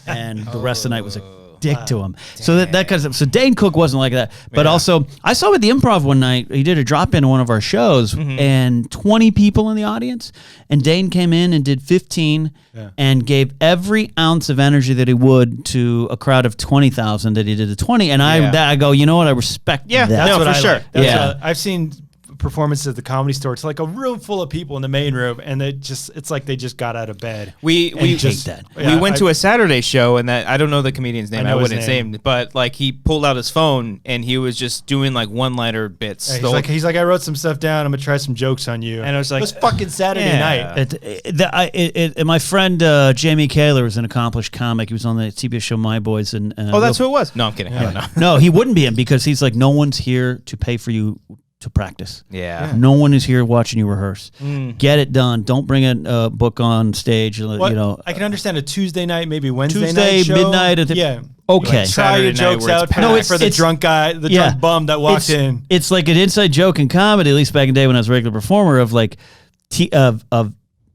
And the rest of the night was a dick to him. So that kind of stuff. So Dane Cook wasn't like that. But also, I saw him at the Improv one night. He did a drop-in on one of our shows, and 20 people in the audience. And Dane came in and did 15 and gave every ounce of energy that he would to a crowd of 20,000 that he did to 20. And I go, you know what? I respect that. That's what for I sure. like. That's I've seen performances at the Comedy Store. It's like a room full of people in the main room, and it's like they just got out of bed. We hate that. We went to a Saturday show, and that I don't know the comedian's name. I his wouldn't say him, but like he pulled out his phone and he was just doing like one-liner bits. Yeah, he's like, I wrote some stuff down. I'm gonna try some jokes on you. And I was like, it was fucking Saturday night. My friend Jamie Kaler is an accomplished comic. He was on the TBS show My Boys, and oh, that's who it was. No, I'm kidding. I don't know. No, he wouldn't be in because he's like, no one's here to pay for you to practice. Yeah. No one is here watching you rehearse. Get it done. Don't bring a book on stage. I can understand a Tuesday night, maybe Wednesday Tuesday night show. midnight. Okay. Like, try your Saturday night jokes where it's out. packed. No, it's for the drunk guy, the drunk bum that walked in. It's like an inside joke in comedy, at least back in the day when I was a regular performer, of like of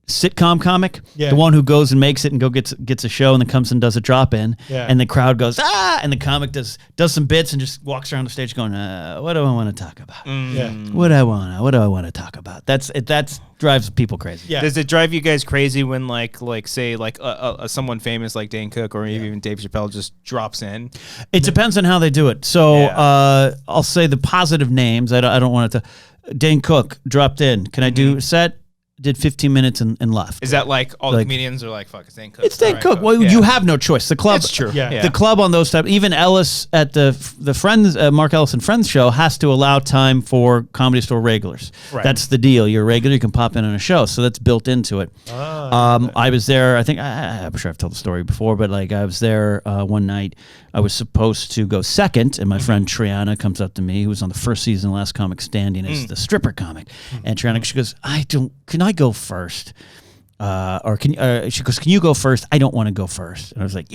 sitcom comic, the one who goes and makes it and gets a show and then comes and does a drop in, and the crowd goes and the comic does some bits and just walks around the stage going, what do I want to talk about? What do I want to talk about? That drives people crazy. Yeah. Does it drive you guys crazy when like say someone famous like Dane Cook or even Dave Chappelle just drops in? It depends on how they do it. So I'll say the positive names. I don't want it to. Dane Cook dropped in. Can I do a set? Did 15 minutes and left. Is that like all the comedians are like, fuck, it's Dane Cook? It's Dane Cook. Well, you have no choice. The club. That's true. The club on those type. Even Ellis at the Friends, Mark Ellis and Friends show has to allow time for Comedy Store regulars. Right. That's the deal. You're a regular, you can pop in on a show. So that's built into it. I was there. I think I'm sure I've told the story before, but like I was there one night. I was supposed to go second, and my friend Triana comes up to me, who was on the first season of Last Comic Standing as the stripper comic. And Triana, she goes, can I go first? She goes, can you go first? I don't want to go first. And I was like,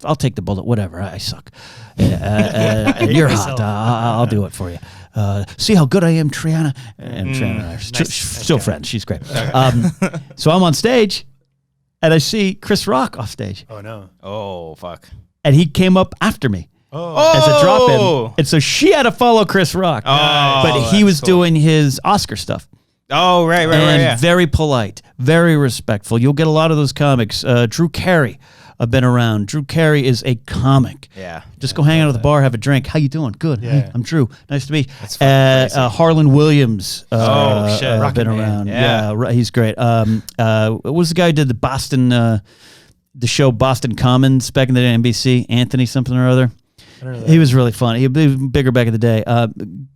I'll take the bullet, whatever. I suck. And you're hot. I'll do it for you. See how good I am, Triana? And Triana and I are still friends. She's great. So I'm on stage, and I see Chris Rock off stage. Oh, no. Oh, fuck. And he came up after me as a drop-in. And so she had to follow Chris Rock. But he was doing his Oscar stuff. Oh, right. Very polite, very respectful. You'll get a lot of those comics. Drew Carey I've been around. Drew Carey is a comic. Yeah. Just go hang out at the bar, have a drink. How you doing? Good. Yeah. Hey, I'm Drew. Nice to meet you. That's fucking crazy. Harlan Williams. shit. Been Rocket Man. around. Yeah. He's great. What was the guy who did the Boston, the show Boston Commons back in the day, NBC? Anthony something or other. I don't know that. He was really funny. He was bigger back in the day.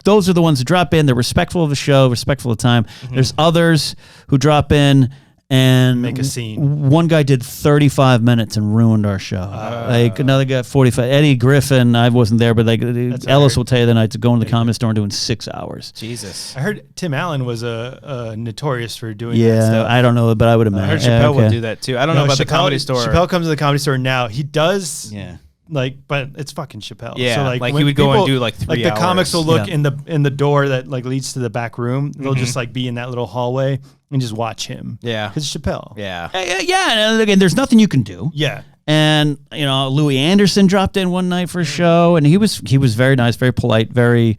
Those are the ones who drop in. They're respectful of the show, respectful of time. There's others who drop in and Make a scene. One guy did 35 minutes and ruined our show. Like another guy, 45. Eddie Griffin, I wasn't there, but like Ellis will tell you the night to go into the Comedy Store and doing 6 hours. Jesus. I heard Tim Allen was notorious for doing that Yeah, stuff. I don't know, but I would imagine. I heard Chappelle would do that too. I don't know about the Comedy Store. Chappelle comes to the Comedy Store now. He does. Yeah. Like, but it's fucking Chappelle. Yeah, so like when he would go and people- do, like, 3 Like the comics will hours. look in the door that like leads to the back room. They'll just like be in that little hallway and just watch him. Yeah. because Chappelle. Yeah. Yeah, and again, there's nothing you can do. Yeah. And Louis Anderson dropped in one night for a show, and he was very nice, very polite, very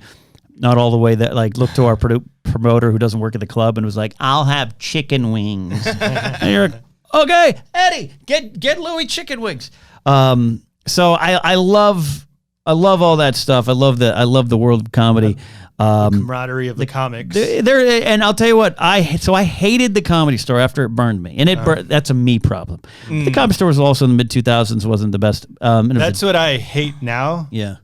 not all the way that like looked to our promoter who doesn't work at the club and was like, "I'll have chicken wings." And you're like, "Okay, Eddie, get Louis chicken wings." So I love all that stuff. I love the world of comedy. Camaraderie of the comics. There, and I'll tell you what, I hated the Comedy Store after it burned me, and that's a me problem. The Comedy Store was also in the mid 2000s, wasn't the best. That's what I hate now. yeah.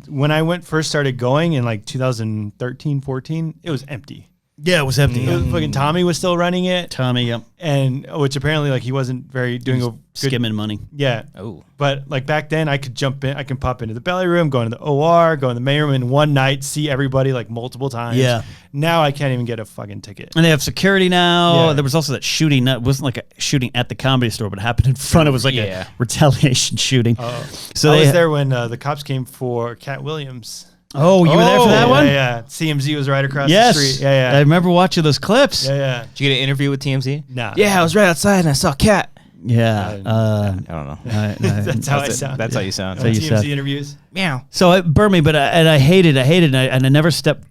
When I first started going in like 2013, 14, it was empty. Yeah, it was empty. It was fucking Tommy was still running it, Tommy, yep. and which apparently like he wasn't very doing a good. Skimming money. Yeah. Oh. But like back then, I could jump in. I can pop into the belly room, go into the OR, go in the main room in one night, see everybody like multiple times. Yeah. Now I can't even get a fucking ticket. And they have security now. Yeah. There was also that shooting. That wasn't like a shooting at the Comedy Store, but it happened in front. It was like Yeah. a retaliation shooting. So I they was there when the cops came for Cat Williams. Oh, you were there for that yeah, one? Yeah. CMZ was right across Yes. the street. Yeah, I yeah. remember watching those clips. Yeah. Did you get an interview with TMZ? Nah. Yeah, I was right outside and I saw Cat. Yeah. I don't know. That's how I sound. That's how you sound. That's how you TMZ sound. interviews. Meow. So it burned me, but I hated it, and I never set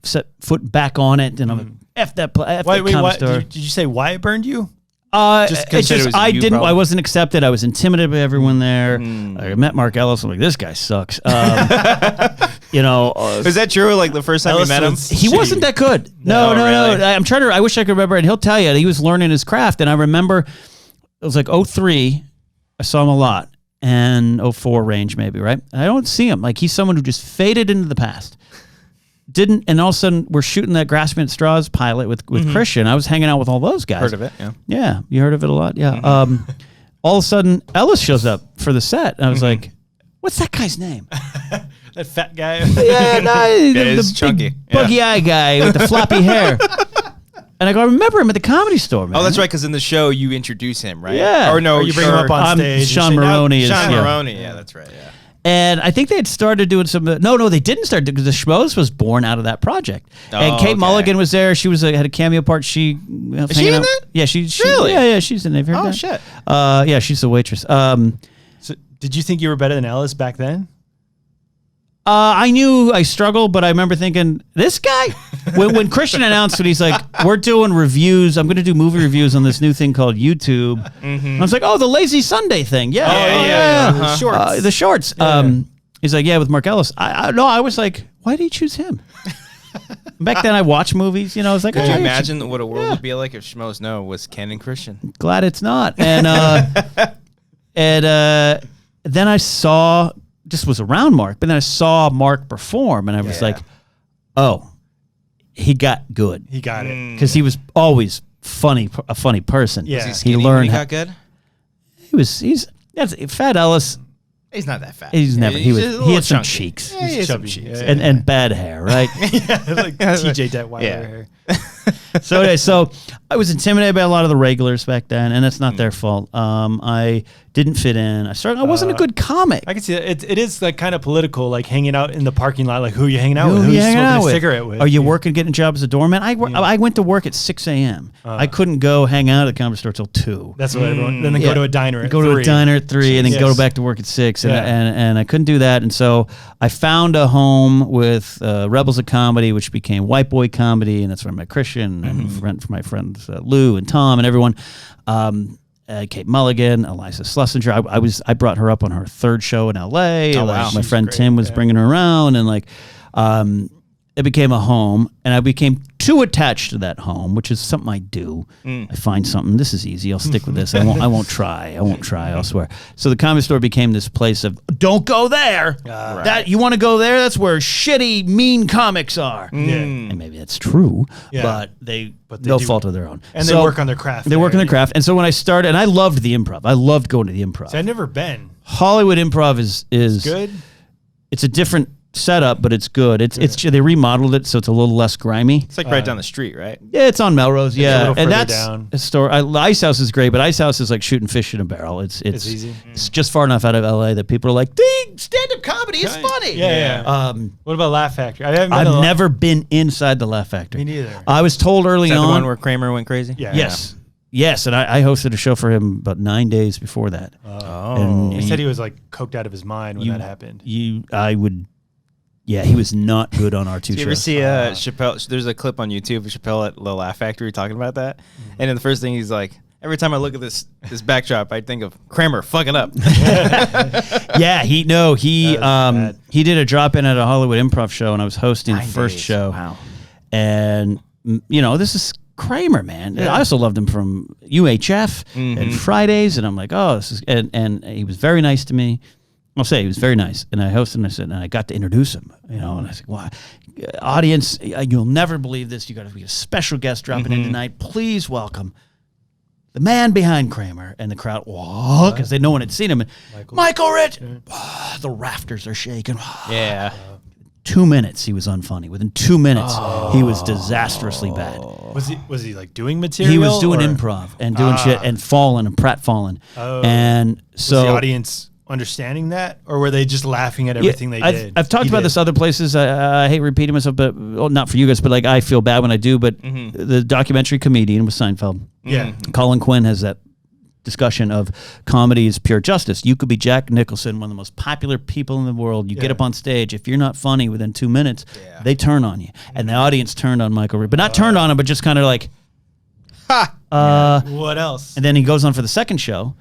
foot back on it. And I'm like, F that Wait, Comedy what? Store. Did you say why it burned you? Just Just 'cause it was a you problem? I wasn't accepted. I was intimidated by everyone there. I met Mark Ellis. I'm like, this guy sucks. Is that true? Like the first time Ellis you met him? was- He Shitty. wasn't that good. No. really? I'm trying to. I wish I could remember. And he'll tell you he was learning his craft. And I remember it was like 03. I saw him a lot, and 04 range maybe. Right. And I don't see him. Like he's someone who just faded into the past. And all of a sudden we're shooting that Grasping at Straws pilot with Christian. I was hanging out with all those guys. Heard of it? Yeah. Yeah, you heard of it a lot. Yeah. All of a sudden, Ellis shows up for the set, and I was like, "What's that guy's name?" That fat guy. Yeah, no, is the chunky. big buggy eye guy with the floppy hair. And I go, I remember him at the Comedy Store, man. Oh, that's right. Because in the show you introduce him, right? Yeah. Or no, Or you bring him up on I'm stage. and Sean say, now- Maroney is- Sean yeah. Maroney. Yeah, that's right. Yeah. And I think they had started doing some. No, they didn't start because the Schmoes was born out of that project. And Oh, Kate okay. Mulligan was there. She had a cameo part. She Is she in that? Yeah, she Really? Yeah, she's in there. Have you heard Oh, that? shit. Yeah, she's the waitress. So, did you think you were better than Ellis back then? I knew I struggled, but I remember thinking, this guy? when Christian announced it, he's like, we're doing reviews. I'm going to do movie reviews on this new thing called YouTube. And I was like, oh, the Lazy Sunday thing. Yeah. yeah. The shorts. The shorts. He's like, yeah, with Mark Ellis. I was like, why did he choose him? Back then I watched movies, I was like, Could you "Oh, imagine what a world would be like if Schmoes Know was Ken and Christian? glad it's not. And then I saw, just was around Mark, but then I saw Mark perform, and I was like, oh, he got good. He got it. Because he was always a funny person. Yeah. Is he He skinny when learned he how- got good? That's Fat Ellis. He's not that fat. He's never, He's just a he little had some chunky. cheeks. Yeah, he has some chubby. cheeks. Yeah. And bad hair, right? Yeah, like TJ Detweiler Yeah. hair. So anyway, I was intimidated by a lot of the regulars back then, and that's not their fault. I didn't fit in. I wasn't a good comic. I can see that. It is like kind of political, like hanging out in the parking lot, like who are you hanging out Who with? are Who you you hanging smoking out a with? cigarette with? Are you working, getting a job as a doorman? I went to work at 6 a.m. I couldn't go hang out at the Comedy Store till 2. That's what everyone. Then they Yeah. go to a diner. At Go to 3. a diner at 3 and then go Yes. back to work at 6, and, Yeah. and I couldn't do that, and so I found a home with Rebels of Comedy, which became White Boy Comedy, and that's where I met Christian and from my friends Lou and Tom and everyone. Kate Mulligan, Eliza Schlesinger. I brought her up on her third show in L.A. Oh, wow. My friend great. Tim was bringing her around, and like, it became a home, and I became too attached to that home, which is something I do. I find something. This is easy. I'll stick with this. I won't try elsewhere. So the Comedy Store became this place of don't go there. That you want to go there? That's where shitty, mean comics are. And maybe that's true, but they no fault of their own. And they work on their craft. They work on their craft. And so when I started, and I loved the improv. I loved going to the improv. So I've never been. Hollywood Improv is Good. It's a different setup, but it's good. It's they remodeled it so it's a little less grimy. It's like right down the street, right? Yeah, it's on Melrose. Yeah, little and further that's down. a store. Ice House is great, but Ice House is like shooting fish in a barrel. It's easy. It's just far enough out of LA that people are like, stand-up comedy is funny. Yeah. What about Laugh Factory? I've never been inside the Laugh Factory. Me neither. I was told early Is that on. the one where Kramer went crazy? Yeah. Yes, and I hosted a show for him about 9 days before that. And He said he was like coked out of his mind when that happened. Yeah, he was not good on our two Did you ever shows. see Chappelle? There's a clip on YouTube of Chappelle at the Laugh Factory talking about that. And then the first thing he's like, every time I look at this backdrop, I think of Kramer fucking up. Yeah, he did a drop in at a Hollywood Improv show, and I was hosting the 9 first days. show. Wow. And this is Kramer, man. I also loved him from UHF and Fridays, and I'm like, oh, this is and he was very nice to me. I'll say he was very nice, and I hosted, and I said, and I got to introduce him, and I said, "Wow, audience, you'll never believe this. You got to be a special guest dropping in tonight. Please welcome the man behind Kramer." And the crowd, whoa, because no one had seen him. Michael Rich, the rafters are shaking. Yeah. 2 minutes, he was unfunny. Within 2 minutes, he was disastrously bad. Was he like doing material? He was doing or- improv and doing shit and falling and pratfalling. And so was the audience understanding that, or were they just laughing at everything they did? I've talked about this other places. I hate repeating myself, but not for you guys, but like I feel bad when I do. But the documentary Comedian with Seinfeld, Colin Quinn has that discussion of comedy is pure justice. You could be Jack Nicholson, one of the most popular people in the world. You get up on stage, if you're not funny within 2 minutes, they turn on you. And the audience turned on Michael Rich, but not turned on him, but just kind of like, what else? And then he goes on for the second show,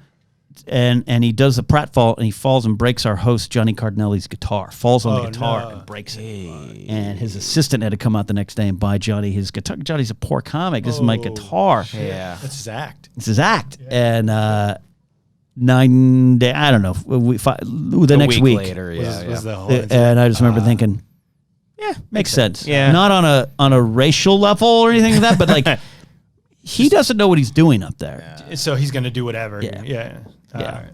and he does the pratfall, and he falls and breaks our host Johnny Cardinelli's guitar. Falls on the guitar and breaks it. And his assistant had to come out the next day and buy Johnny his guitar. Johnny's a poor comic. This is my guitar. Yeah. That's his act. It's his act. And 9 days, I don't know, the next week. Later, Was the whole And I just remember thinking, makes sense. Yeah. Not on a racial level or anything like that, but like he doesn't know what he's doing up there. so he's gonna do whatever. Yeah.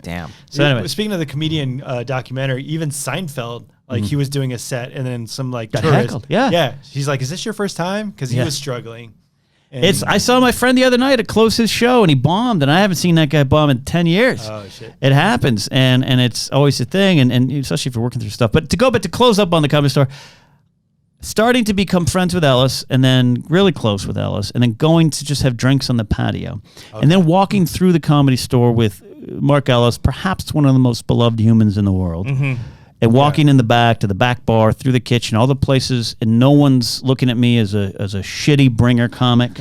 Damn. So anyway, Speaking of the comedian documentary, even Seinfeld, like he was doing a set, and then some like Got tourist, heckled, yeah. He's like, "Is this your first time?" Because he was struggling. And I saw my friend the other night at close his show, and he bombed, and I haven't seen that guy bomb in 10 years. Oh shit! It happens, and it's always a thing, and especially if you're working through stuff. But to close up on the Comedy Store, starting to become friends with Ellis, and then really close with Ellis, and then going to just have drinks on the patio, and then walking through the Comedy Store with Mark Ellis, perhaps one of the most beloved humans in the world, and walking in the back to the back bar, through the kitchen, all the places, and no one's looking at me as a shitty bringer comic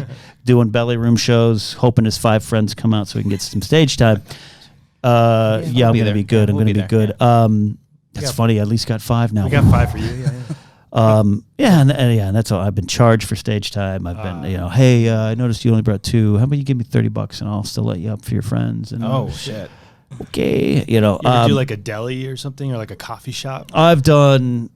doing belly room shows, hoping his 5 friends come out so we can get some stage time. I'm going to be good. I'm going to be good. That's funny. I at least got 5 now. We got 5 for you. And that's all. I've been charged for stage time. I've been, hey, I noticed you only brought 2. How about you give me $30 and I'll still let you up for your friends? And Shit. okay, You ever do like a deli or something, or like a coffee shop? I've done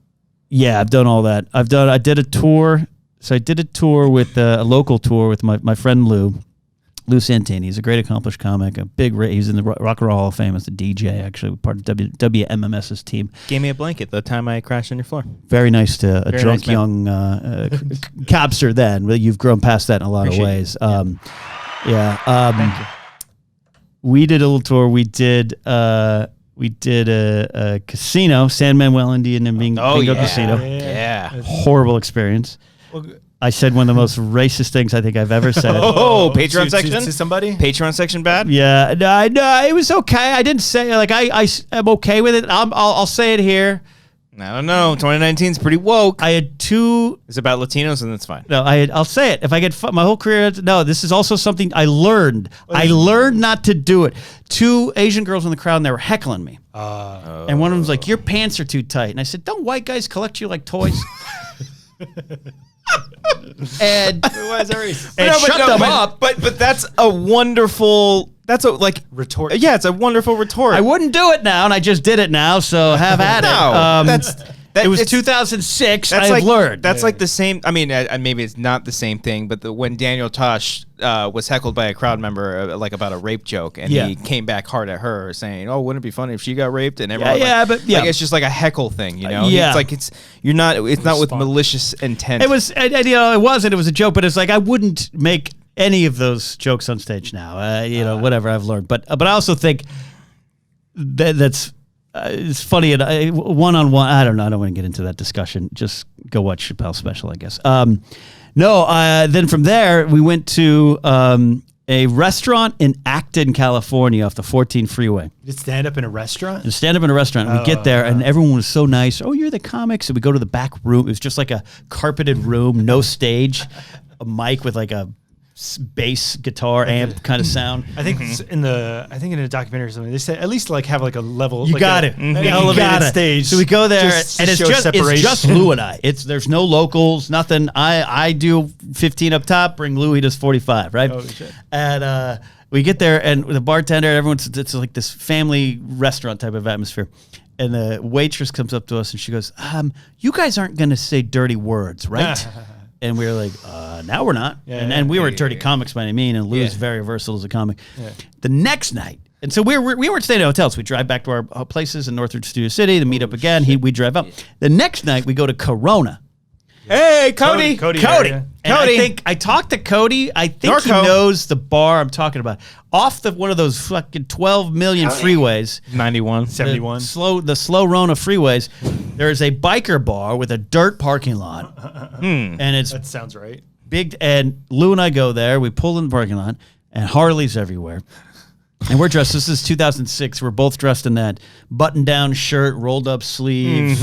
all that. I did a tour. So I did a tour with a local tour with my friend Lou Santini. He's a great accomplished comic, he's in the Rock and Roll Hall of Fame as a DJ, actually, part of WMMS's team. Gave me a blanket the time I crashed on your floor. Very nice to a Very drunk nice man. young capster then. Well, you've grown past that in a lot of ways. Thank you. We did a little tour. We did a casino, San Manuel Indian and Bingo Casino. Yeah. Horrible experience. I said one of the most racist things I think I've ever said. Oh, Patreon section? To somebody? Patreon section bad? Yeah, no, it was okay. I didn't say, like, I'm okay with it. I'll say it here. I don't know. 2019 is pretty woke. I had two. It's about Latinos, and that's fine. No, I'll say it. If I get my whole career, no. This is also something I learned. I learned not to do it. Two Asian girls in the crowd, and they were heckling me. And one of them was like, "Your pants are too tight." And I said, "Don't white guys collect you like toys?" and shut them up. But that's a wonderful. That's a retort. Yeah, it's a wonderful retort. I wouldn't do it now, and I just did it now. So have at it. It was 2006. I've learned. That's like the same. I mean, maybe it's not the same thing, but when Daniel Tosh was heckled by a crowd member about a rape joke, and he came back hard at her, saying, "Oh, wouldn't it be funny if she got raped?" And everyone, it's just like a heckle thing, you know? Yeah, it's not with malicious intent. It was, it wasn't. It was a joke, but it's like I wouldn't make any of those jokes on stage now. Whatever I've learned, but I also think that's. It's funny, and one-on-one, I don't know. I don't want to get into that discussion. Just go watch Chappelle's special, I guess. Then from there, we went to a restaurant in Acton, California, off the 14 freeway. You did stand up in a restaurant? And stand up in a restaurant. And we get there, and everyone was so nice. Oh, you're the comics. And we go to the back room. It was just like a carpeted room, no stage, a mic with like a bass guitar amp kind of sound. I think in a documentary or something they said at least have like a level. You got it. An elevated stage. So we go there and it's just Lou and I. There's no locals, nothing. I do 15 up top. Bring Lou. He does 45. Right. Oh shit. And we get there and the bartender, it's like this family restaurant type of atmosphere. And the waitress comes up to us and she goes, "You guys aren't going to say dirty words, right?" And we were like, now we're not. And we were dirty comics by any means, and Lou's very versatile as a comic. Yeah. The next night, and so we weren't staying at hotels. We drive back to our places in Northridge Studio City to meet up again. We drive up. The next night, we go to Corona. Hey, Cody. And I talked to Cody. I think he knows the bar I'm talking about. Off one of those fucking 12 million freeways. 91. 71. The slow Rona freeways. There is a biker bar with a dirt parking lot. And that sounds right. Big. And Lou and I go there. We pull in the parking lot, and Harleys everywhere. And we're dressed. This is 2006. We're both dressed in that button-down shirt, rolled-up sleeves,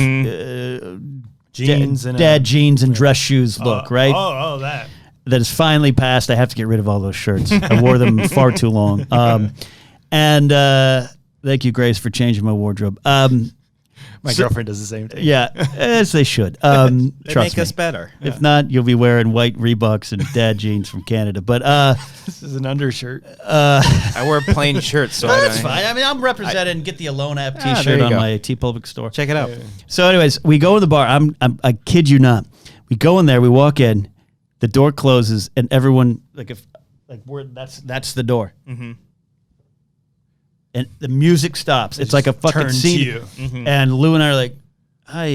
jeans and dad jeans and dress shoes look, right? Oh, that is finally passed. I have to get rid of all those shirts. I wore them far too long. And thank you, Grace, for changing my wardrobe. My girlfriend does the same thing. Yeah, as they should. They trust make us me. better. If not, you'll be wearing white Reeboks and dad jeans from Canada. But this is an undershirt. I wear plain shirts, so that's fine. I mean, I'm represented and get the Alone app T-shirt on my T-Public store. Check it out. So, anyways, we go to the bar. I kid you not. We go in there. We walk in. The door closes, and everyone that's the door. Mm-hmm. And the music stops. It's like a fucking scene. Mm-hmm. And Lou and I are like, "Hi,"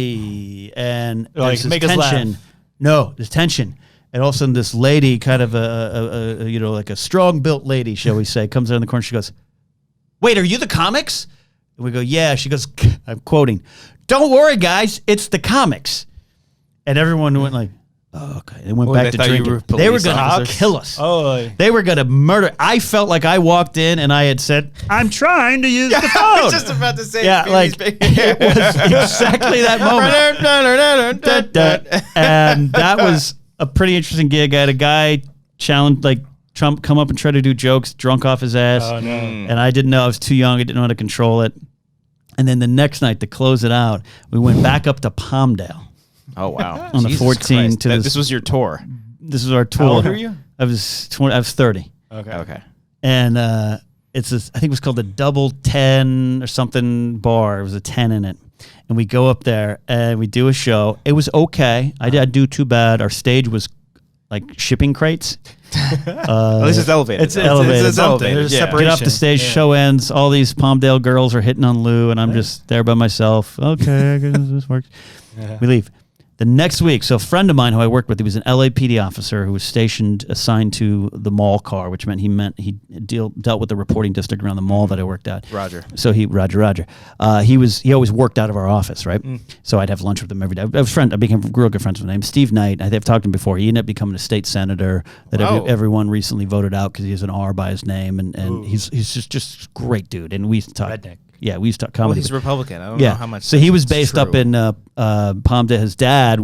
and there's this tension. No, there's tension. And all of a sudden, this lady, kind of like a strong-built lady, shall we say, comes out in the corner. She goes, "Wait, are you the comics?" And we go, "Yeah." She goes, I'm quoting, "Don't worry, guys, it's the comics." And everyone went like, "Oh, okay." They went back to drinking. They were going to kill us. Oh, they were going to murder. I felt like I walked in and I had said, "I'm trying to use the phone." I was just about to say, it was exactly that moment. And that was a pretty interesting gig. I had a guy challenge, Trump, come up and try to do jokes, drunk off his ass. Oh, no. And I didn't know. I was too young. I didn't know how to control it. And then the next night, to close it out, we went back up to Palmdale. Oh, wow. On the 14 to this was your tour. This was our tour. How old are you? I was 20. I was 30. Okay. And I think it was called the Double 10 or something bar. It was a 10 in it. And we go up there and we do a show. It was okay. I didn't do too bad. Our stage was like shipping crates. At least it's elevated. It's elevated. It's elevated. There's Get off the stage, show ends. All these Palmdale girls are hitting on Lou, and I'm just there by myself. Okay, I guess this works. We leave. The next week, so a friend of mine who I worked with, he was an LAPD officer who was assigned to the mall car, which meant he dealt with the reporting district around the mall that I worked at. Roger. So he always worked out of our office, right? So I'd have lunch with him every day. I became real good friends with him. Steve Knight, I've talked to him before. He ended up becoming a state senator that everyone recently voted out because he has an R by his name, and he's just great dude. And we talked. Redneck. Yeah, we used to talk Well, comedy. he's Republican. I don't know how much. So he was that's based true. up in Palmdale. His dad,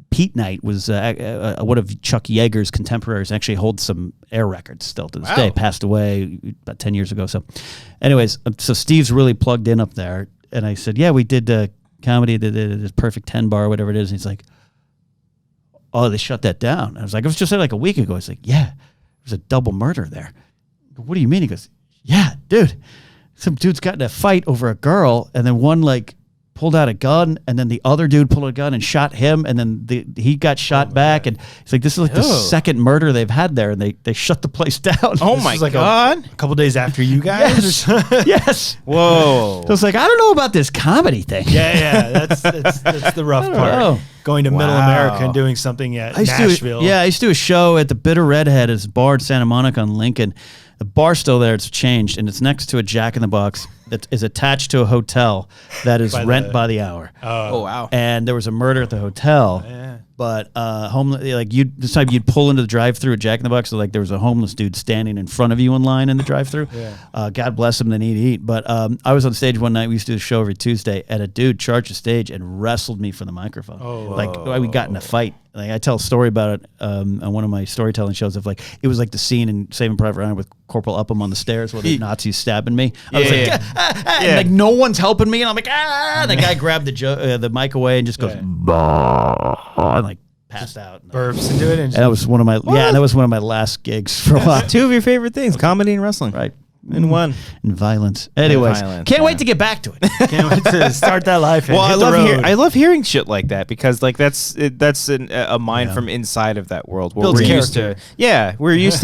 Pete Knight, was one of Chuck Yeager's contemporaries. Actually, holds some air records still to this day. Passed away about 10 years ago. So, anyways, so Steve's really plugged in up there. And I said, yeah, we did comedy, this Perfect 10 bar, whatever it is. And he's like, oh, they shut that down. I was like, it was just there like a week ago. He's like, yeah, there's a double murder there. I go, what do you mean? He goes, yeah, dude. Some dudes got in a fight over a girl, and then one like pulled out a gun, and then the other dude pulled a gun and shot him, and then he got shot back. And he's like, this is like the second murder they've had there, and they shut the place down. Oh my God. A couple days after you guys? Yes. Yes. Whoa. So it's like, I don't know about this comedy thing. Yeah. That's the rough part. know. Going to Middle America and doing something at Nashville. I used to do a show at the Bitter Redhead at this bar in Santa Monica on Lincoln. The bar's still there. It's changed, and it's next to a Jack in the Box that is attached to a hotel that is rent by the hour. Oh, wow. And there was a murder at the hotel. Yeah. But this time you'd pull into the drive-thru at Jack in the Box. So like there was a homeless dude standing in front of you in line in the drive-thru. God bless him, they need to eat. But I was on stage one night. We used to do a show every Tuesday, and a dude charged the stage and wrestled me for the microphone. We got in a fight. Like I tell a story about it on one of my storytelling shows of like it was like the scene in Saving Private Ryan with Corporal Upham on the stairs where the Nazis stabbing me. I was like, and like no one's helping me, and I'm like, and the guy grabbed the mic away and just goes, bah, and like passed out. Burps into it. And that was one of my that was one of my last gigs for a while. Two of your favorite things, comedy and wrestling. Right. In one. And violence. Anyways, can't wait to get back to it. Can't wait to start that life. And Well, hit I love hearing shit like that because like that's a mind from inside of that world. Where Builds we're used to, character. we're used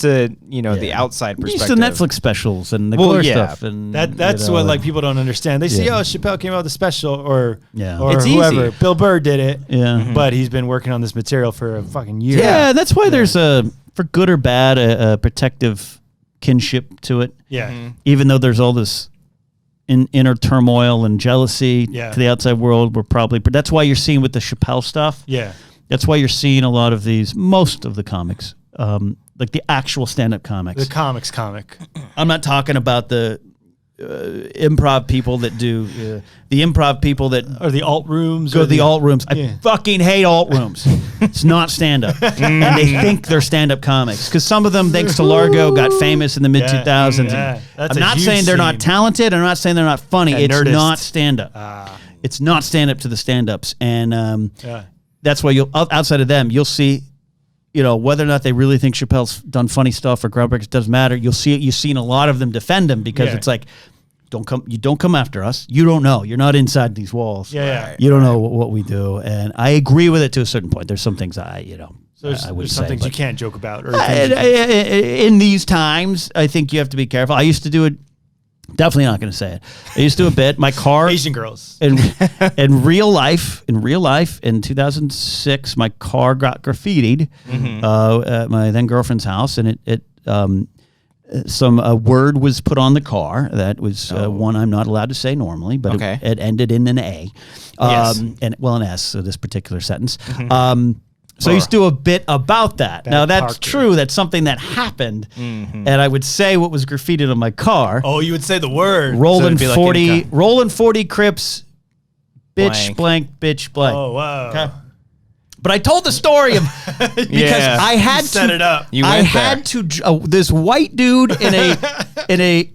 to the outside Used perspective. to Netflix specials and the gore stuff, and that's what like people don't understand. They say, "Oh, Chappelle came out with a special," or It's whoever. easy. Bill Burr did it. Yeah. But he's been working on this material for a fucking year. Yeah, that's why there's for good or bad, a protective kinship to it. Yeah. Even though there's all this inner turmoil and jealousy to the outside world, that's why you're seeing with the Chappelle stuff. Yeah. That's why you're seeing a lot of most of the comics, like the actual stand-up comics. The comic. I'm not talking about the improv people that do the improv people that Or the alt rooms. go to the alt rooms. I fucking hate alt rooms. It's not stand up, and they think they're stand up comics because some of them, thanks to Largo, got famous in the mid 2000s. Yeah. That's I'm a not huge saying they're not scene. talented. I'm not saying they're not funny. And It's Nerdist. not stand up. It's not stand up to the stand ups, and Yeah. that's why outside of them you'll see. Whether or not they really think Chappelle's done funny stuff or groundbreakers doesn't matter. You'll see it. You've seen a lot of them defend him because it's like, you don't come after us. You don't know. You're not inside these walls. Yeah. You don't know what we do. And I agree with it to a certain point. There's some things I would There's say. some things but you can't joke about. Or in these times, I think you have to be careful. I used to do it. Definitely not going to say it. I used to do a bit. My car. Asian girls. In real life, in 2006, my car got graffitied at my then girlfriend's house, and some word was put on the car that was one I'm not allowed to say normally, but it ended in an A, and an S. So this particular sentence. So I used to do a bit about that. Now that's true. That's something that happened, and I would say what was graffitied on my car. Oh, you would say the word. Rolling 40 Crips, bitch blank, bitch blank. Oh wow. Okay. But I told the story of because I had set it up. This white dude in a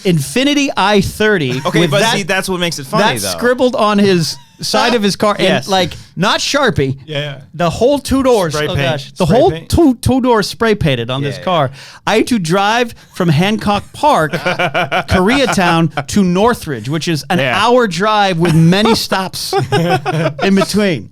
Infiniti i30. Okay, but that's what makes it funny, though. Scribbled on his side of his car, and like not Sharpie. Yeah. The whole two doors. Spray paint. The whole two doors spray painted on this car. I had to drive from Hancock Park, Koreatown, to Northridge, which is an hour drive with many stops in between.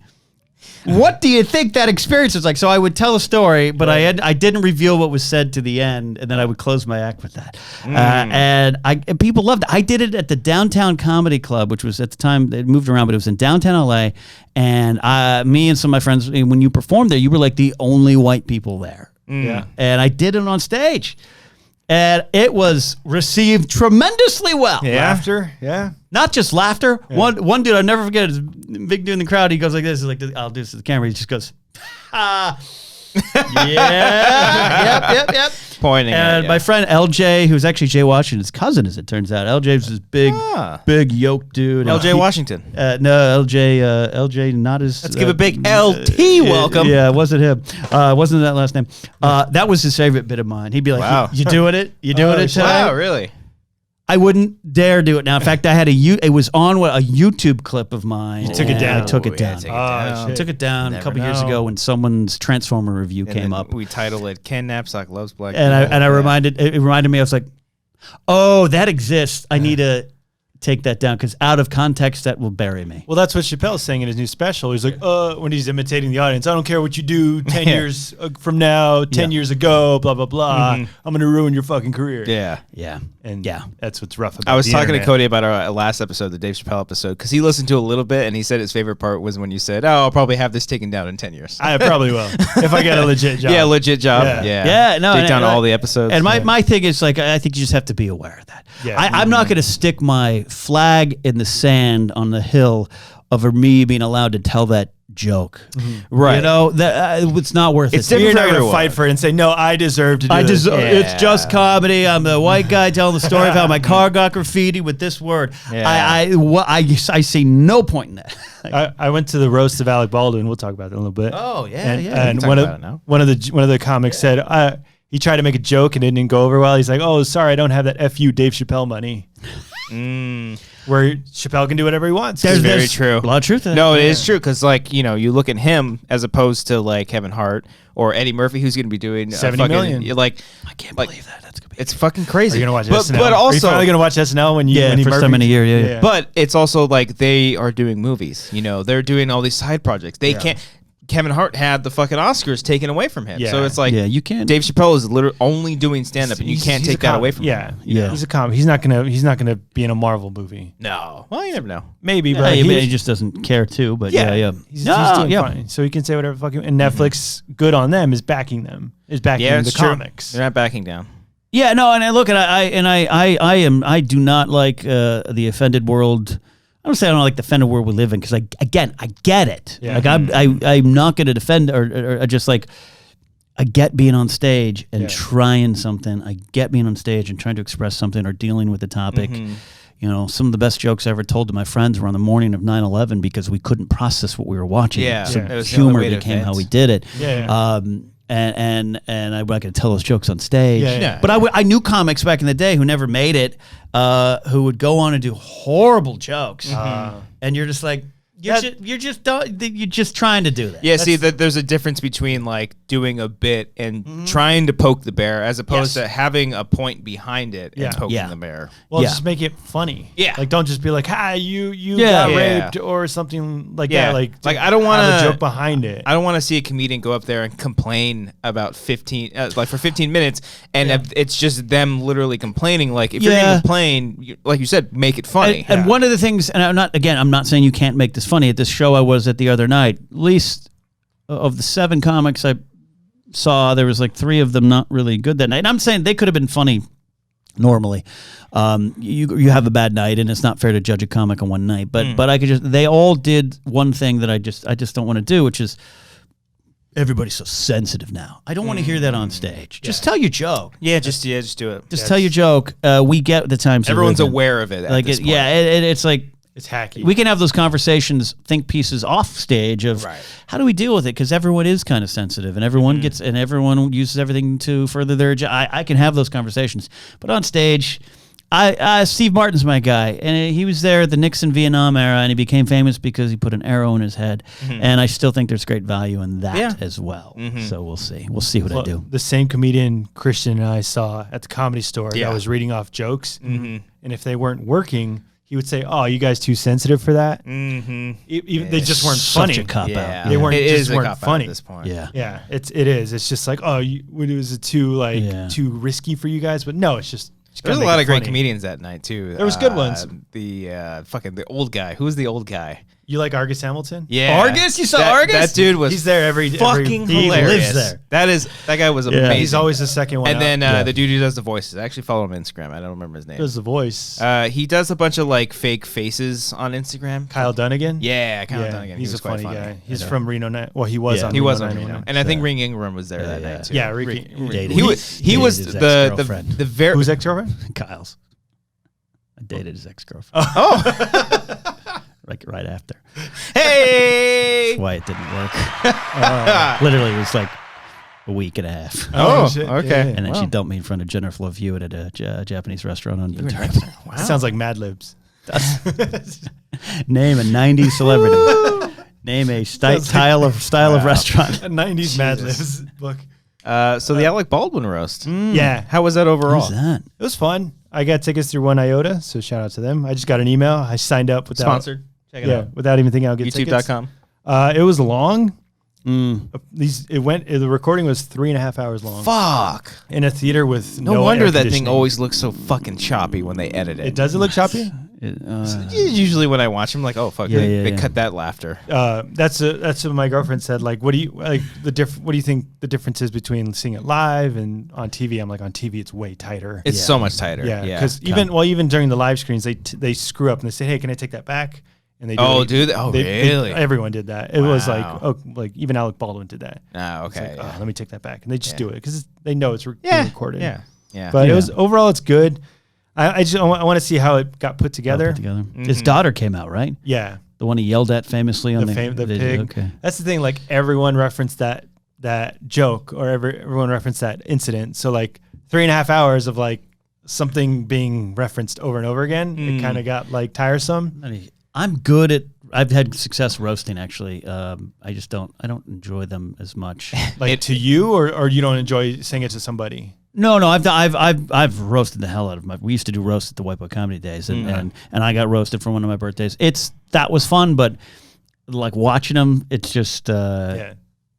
What do you think that experience was like? So I would tell a story, but I didn't reveal what was said to the end, and then I would close my act with that. And people loved it. I did it at the Downtown Comedy Club, which was at the time, it moved around, but it was in downtown LA. And me and some of my friends, when you performed there, you were like the only white people there. Yeah. And I did it on stage. And it was received tremendously well. Laughter. Yeah. Not just laughter. Yeah. One dude, I'll never forget, is big dude in the crowd. He goes like this. He's like, I'll do this to the camera. He just goes, ha. Yep. Pointing at And you. my friend LJ, who's actually Jay Washington's cousin, as it turns out. LJ's this big yoked dude. LJ Washington. No, LJ, not as. Let's give a big LT welcome. Yeah, it wasn't him. Wasn't that last name? That was his favorite bit of mine. He'd be like, Wow. You doing it? You doing it today? Wow, really? I wouldn't dare do it now. In fact, I had it was on a YouTube clip of mine. You took it down. I took it Yeah, down. take it Oh, down. shit. Took it down Never a couple years know. ago when someone's Transformer review And came then up. We titled it "Ken Knapsack Loves Black." And I People." Yeah. reminded me, I was like, oh, that exists. I need to take that down because out of context, that will bury me. Well, that's what Chappelle's saying in his new special. He's like, when he's imitating the audience, I don't care what you do 10 Yeah. years from now, 10 years ago, blah, blah, blah. Mhm. I'm going to ruin your fucking career. Yeah. Yeah. And Yeah. that's what's rough about I was the talking to internet. Cody about our last episode, the Dave Chappelle episode, because he listened to a little bit and he said his favorite part was when you said, "Oh, I'll probably have this taken down in 10 years." I probably will if I get a legit job. Yeah, legit job. Yeah. Yeah, Yeah, no, take and- down and all I- the episodes. And my thing is like, I think you just have to be aware of that. Yeah. I'm not going to stick my flag in the sand on the hill of me being allowed to tell that joke. Right. You know, that it's not worth It's it. different You're for not going to everyone. fight for it and say, no, I deserve to do it. It's Yeah. just comedy. I'm the white guy telling the story of how my car got graffiti with this word. Yeah. I see no point in that. I went to the roast of Alec Baldwin. We'll talk about that in a little bit. Oh, yeah, and, yeah. And Talk one about it now. of the comics said he tried to make a joke and it didn't go over well. He's like, "Oh, sorry, I don't have that FU Dave Chappelle money." Where Chappelle can do whatever he wants. There's very true. A lot of truth in that. No, it is true because, like, you know, you look at him as opposed to like Kevin Hart or Eddie Murphy, who's going to be doing 70 million. Like, I can't like, believe that. That's gonna be it's fucking crazy. Are you gonna watch but, SNL? But Are you also, finally gonna watch SNL when you Yeah, when he first time in a year, yeah. but it's also like they are doing movies. You know, they're doing all these side projects. They can't. Kevin Hart had the fucking Oscars taken away from him. Yeah. So it's like, Yeah, you can't. Dave Chappelle is literally only doing stand up, and you can't He's a take that comic. away from Yeah, him. Yeah. He's a comic. He's not gonna be in a Marvel movie. No. Well, you never know. Maybe, Yeah, but he just doesn't care too. But yeah. He's No, doing yeah. fine. So he can say whatever the fuck. And Netflix, good on them, is backing them. Is backing Yeah, the it's true. comics. They're not backing down. Yeah, no, and I look, and I do not like the offended world. I don't say I don't like the offended world we live in because I get it. Yeah. Like I'm not going to defend or just like I get being on stage and trying something. I get being on stage and trying to express something or dealing with the topic. You know, some of the best jokes I ever told to my friends were on the morning of 9/11 because we couldn't process what we were watching. Yeah, so it was the only humor way to became how vent. we did it. Yeah. And I'm not going to tell those jokes on stage. Yeah. But I knew comics back in the day who never made it, who would go on and do horrible jokes, and you're just like, you're just trying to do that. Yeah, see, there's a difference between like doing a bit and trying to poke the bear as opposed to having a point behind it Yeah. and poking Yeah. the bear. Well, Yeah. just make it funny. Yeah. Like, don't just be like, "Hi, you Yeah. got Yeah. raped" or something like Yeah. that. Like, I don't have wanna- a joke behind it. I don't want to see a comedian go up there and complain about 15 minutes, and it's just them literally complaining. Like, if you're Yeah. going to complain, like you said, make it funny. And one of the things, and I'm not saying you can't make this funny. At this show I was at the other night, at least of the 7 comics I saw, there was like 3 of them not really good that night. And I'm saying they could have been funny normally. You have a bad night, and it's not fair to judge a comic on one night. But I could they all did one thing that I just don't want to do, which is everybody's so sensitive now. I don't want to hear that on stage. Just tell your joke. yeah, just do it. Just tell your joke. We get the times. we Everyone's live in. aware of it. At Like this point. it's like. It's hacky. We can have those conversations, think pieces off stage of Right. how do we deal with it, because everyone is kind of sensitive and everyone gets and everyone uses everything to further their agenda. I can have those conversations, but on stage, Steve Martin's my guy, and he was there at the Nixon Vietnam era, and he became famous because he put an arrow in his head, and I still think there's great value in that Yeah. as well. So we'll see what I do. The same comedian Christian and I saw at the Comedy Store Yeah. that was reading off jokes, and if they weren't working, he would say, "Oh, you guys too sensitive for that." Even, they just weren't Such funny. a cop Yeah, out. They weren't- It just is a weren't cop-out funny. at this point. Yeah. Yeah, it is. It's just like, oh, was it too too risky for you guys? But no, it's just. There's a lot of great comedians that night too. There was good ones. The old guy. Who was the old guy? You like Argus Hamilton? Yeah. Argus? You saw Argus? That dude was He's there every fucking He hilarious. lives there. That guy was amazing. He's always the second one. And then out. the dude who does the voices. I actually follow him on Instagram. I don't remember his name. does the voice. He does a bunch of like fake faces on Instagram. Kyle Dunnigan. Yeah, Kyle Dunnigan. He's He was a quite funny funny. guy. He's from Reno. Well, he was on. He was on 909. Reno, and I think Ring Ingram was there that night too. Yeah, Ricky. He was his ex-girlfriend. the very Who's ex-girlfriend? Kyle's. I dated his ex-girlfriend. Like right after. Hey. That's why it didn't work. Literally, it was like a week and a half. Oh, shit. okay. And then she dumped me in front of Jennifer Love Hewitt at a Japanese restaurant on Ventura. Sounds like Mad Libs. Name a 90s celebrity. Name a style of restaurant. A 90s Mad Libs book. So the Alec Baldwin roast. Yeah. How was that overall? Who's that? It was fun. I got tickets through One Iota, so shout out to them. I just got an email. I signed up without Sponsored. Check it out. without even thinking I'll get tickets. YouTube.com. It was long. The recording was 3.5 hours long. Fuck. In a theater with No no wonder air that thing conditioning. always looks so fucking choppy when they edit it. Does it look choppy? Usually when I watch them, like, oh fuck, they cut that laughter. That's what my girlfriend said. Like, what do you like what do you think the difference is between seeing it live and on TV? I'm like, on TV it's way tighter. It's so much tighter. Yeah, because even during the live screens, they screw up and they say, "Hey, can I take that back?" And they do Oh, it. dude. Oh, really? Everyone did that. It was like, Wow. like even Alec Baldwin did that. Ah, It's okay. like, let me take that back, and they just do it because they know it's being yeah. recorded. Yeah. But it was overall, it's good. I want to see how it got put together. His daughter came out, right? Yeah, The one he yelled at famously on the pig. Okay. That's the thing. Like everyone referenced that joke, or everyone referenced that incident. So like 3.5 hours of like something being referenced over and over again. It kind of got like tiresome. I'm good at. I've had success roasting actually. I just don't. I don't enjoy them as much. Like to you, or you don't enjoy saying it to somebody. No. I've roasted the hell out of my. We used to do roast at the White Boy Comedy Days, and I got roasted for one of my birthdays. That was fun, but like watching them, it's just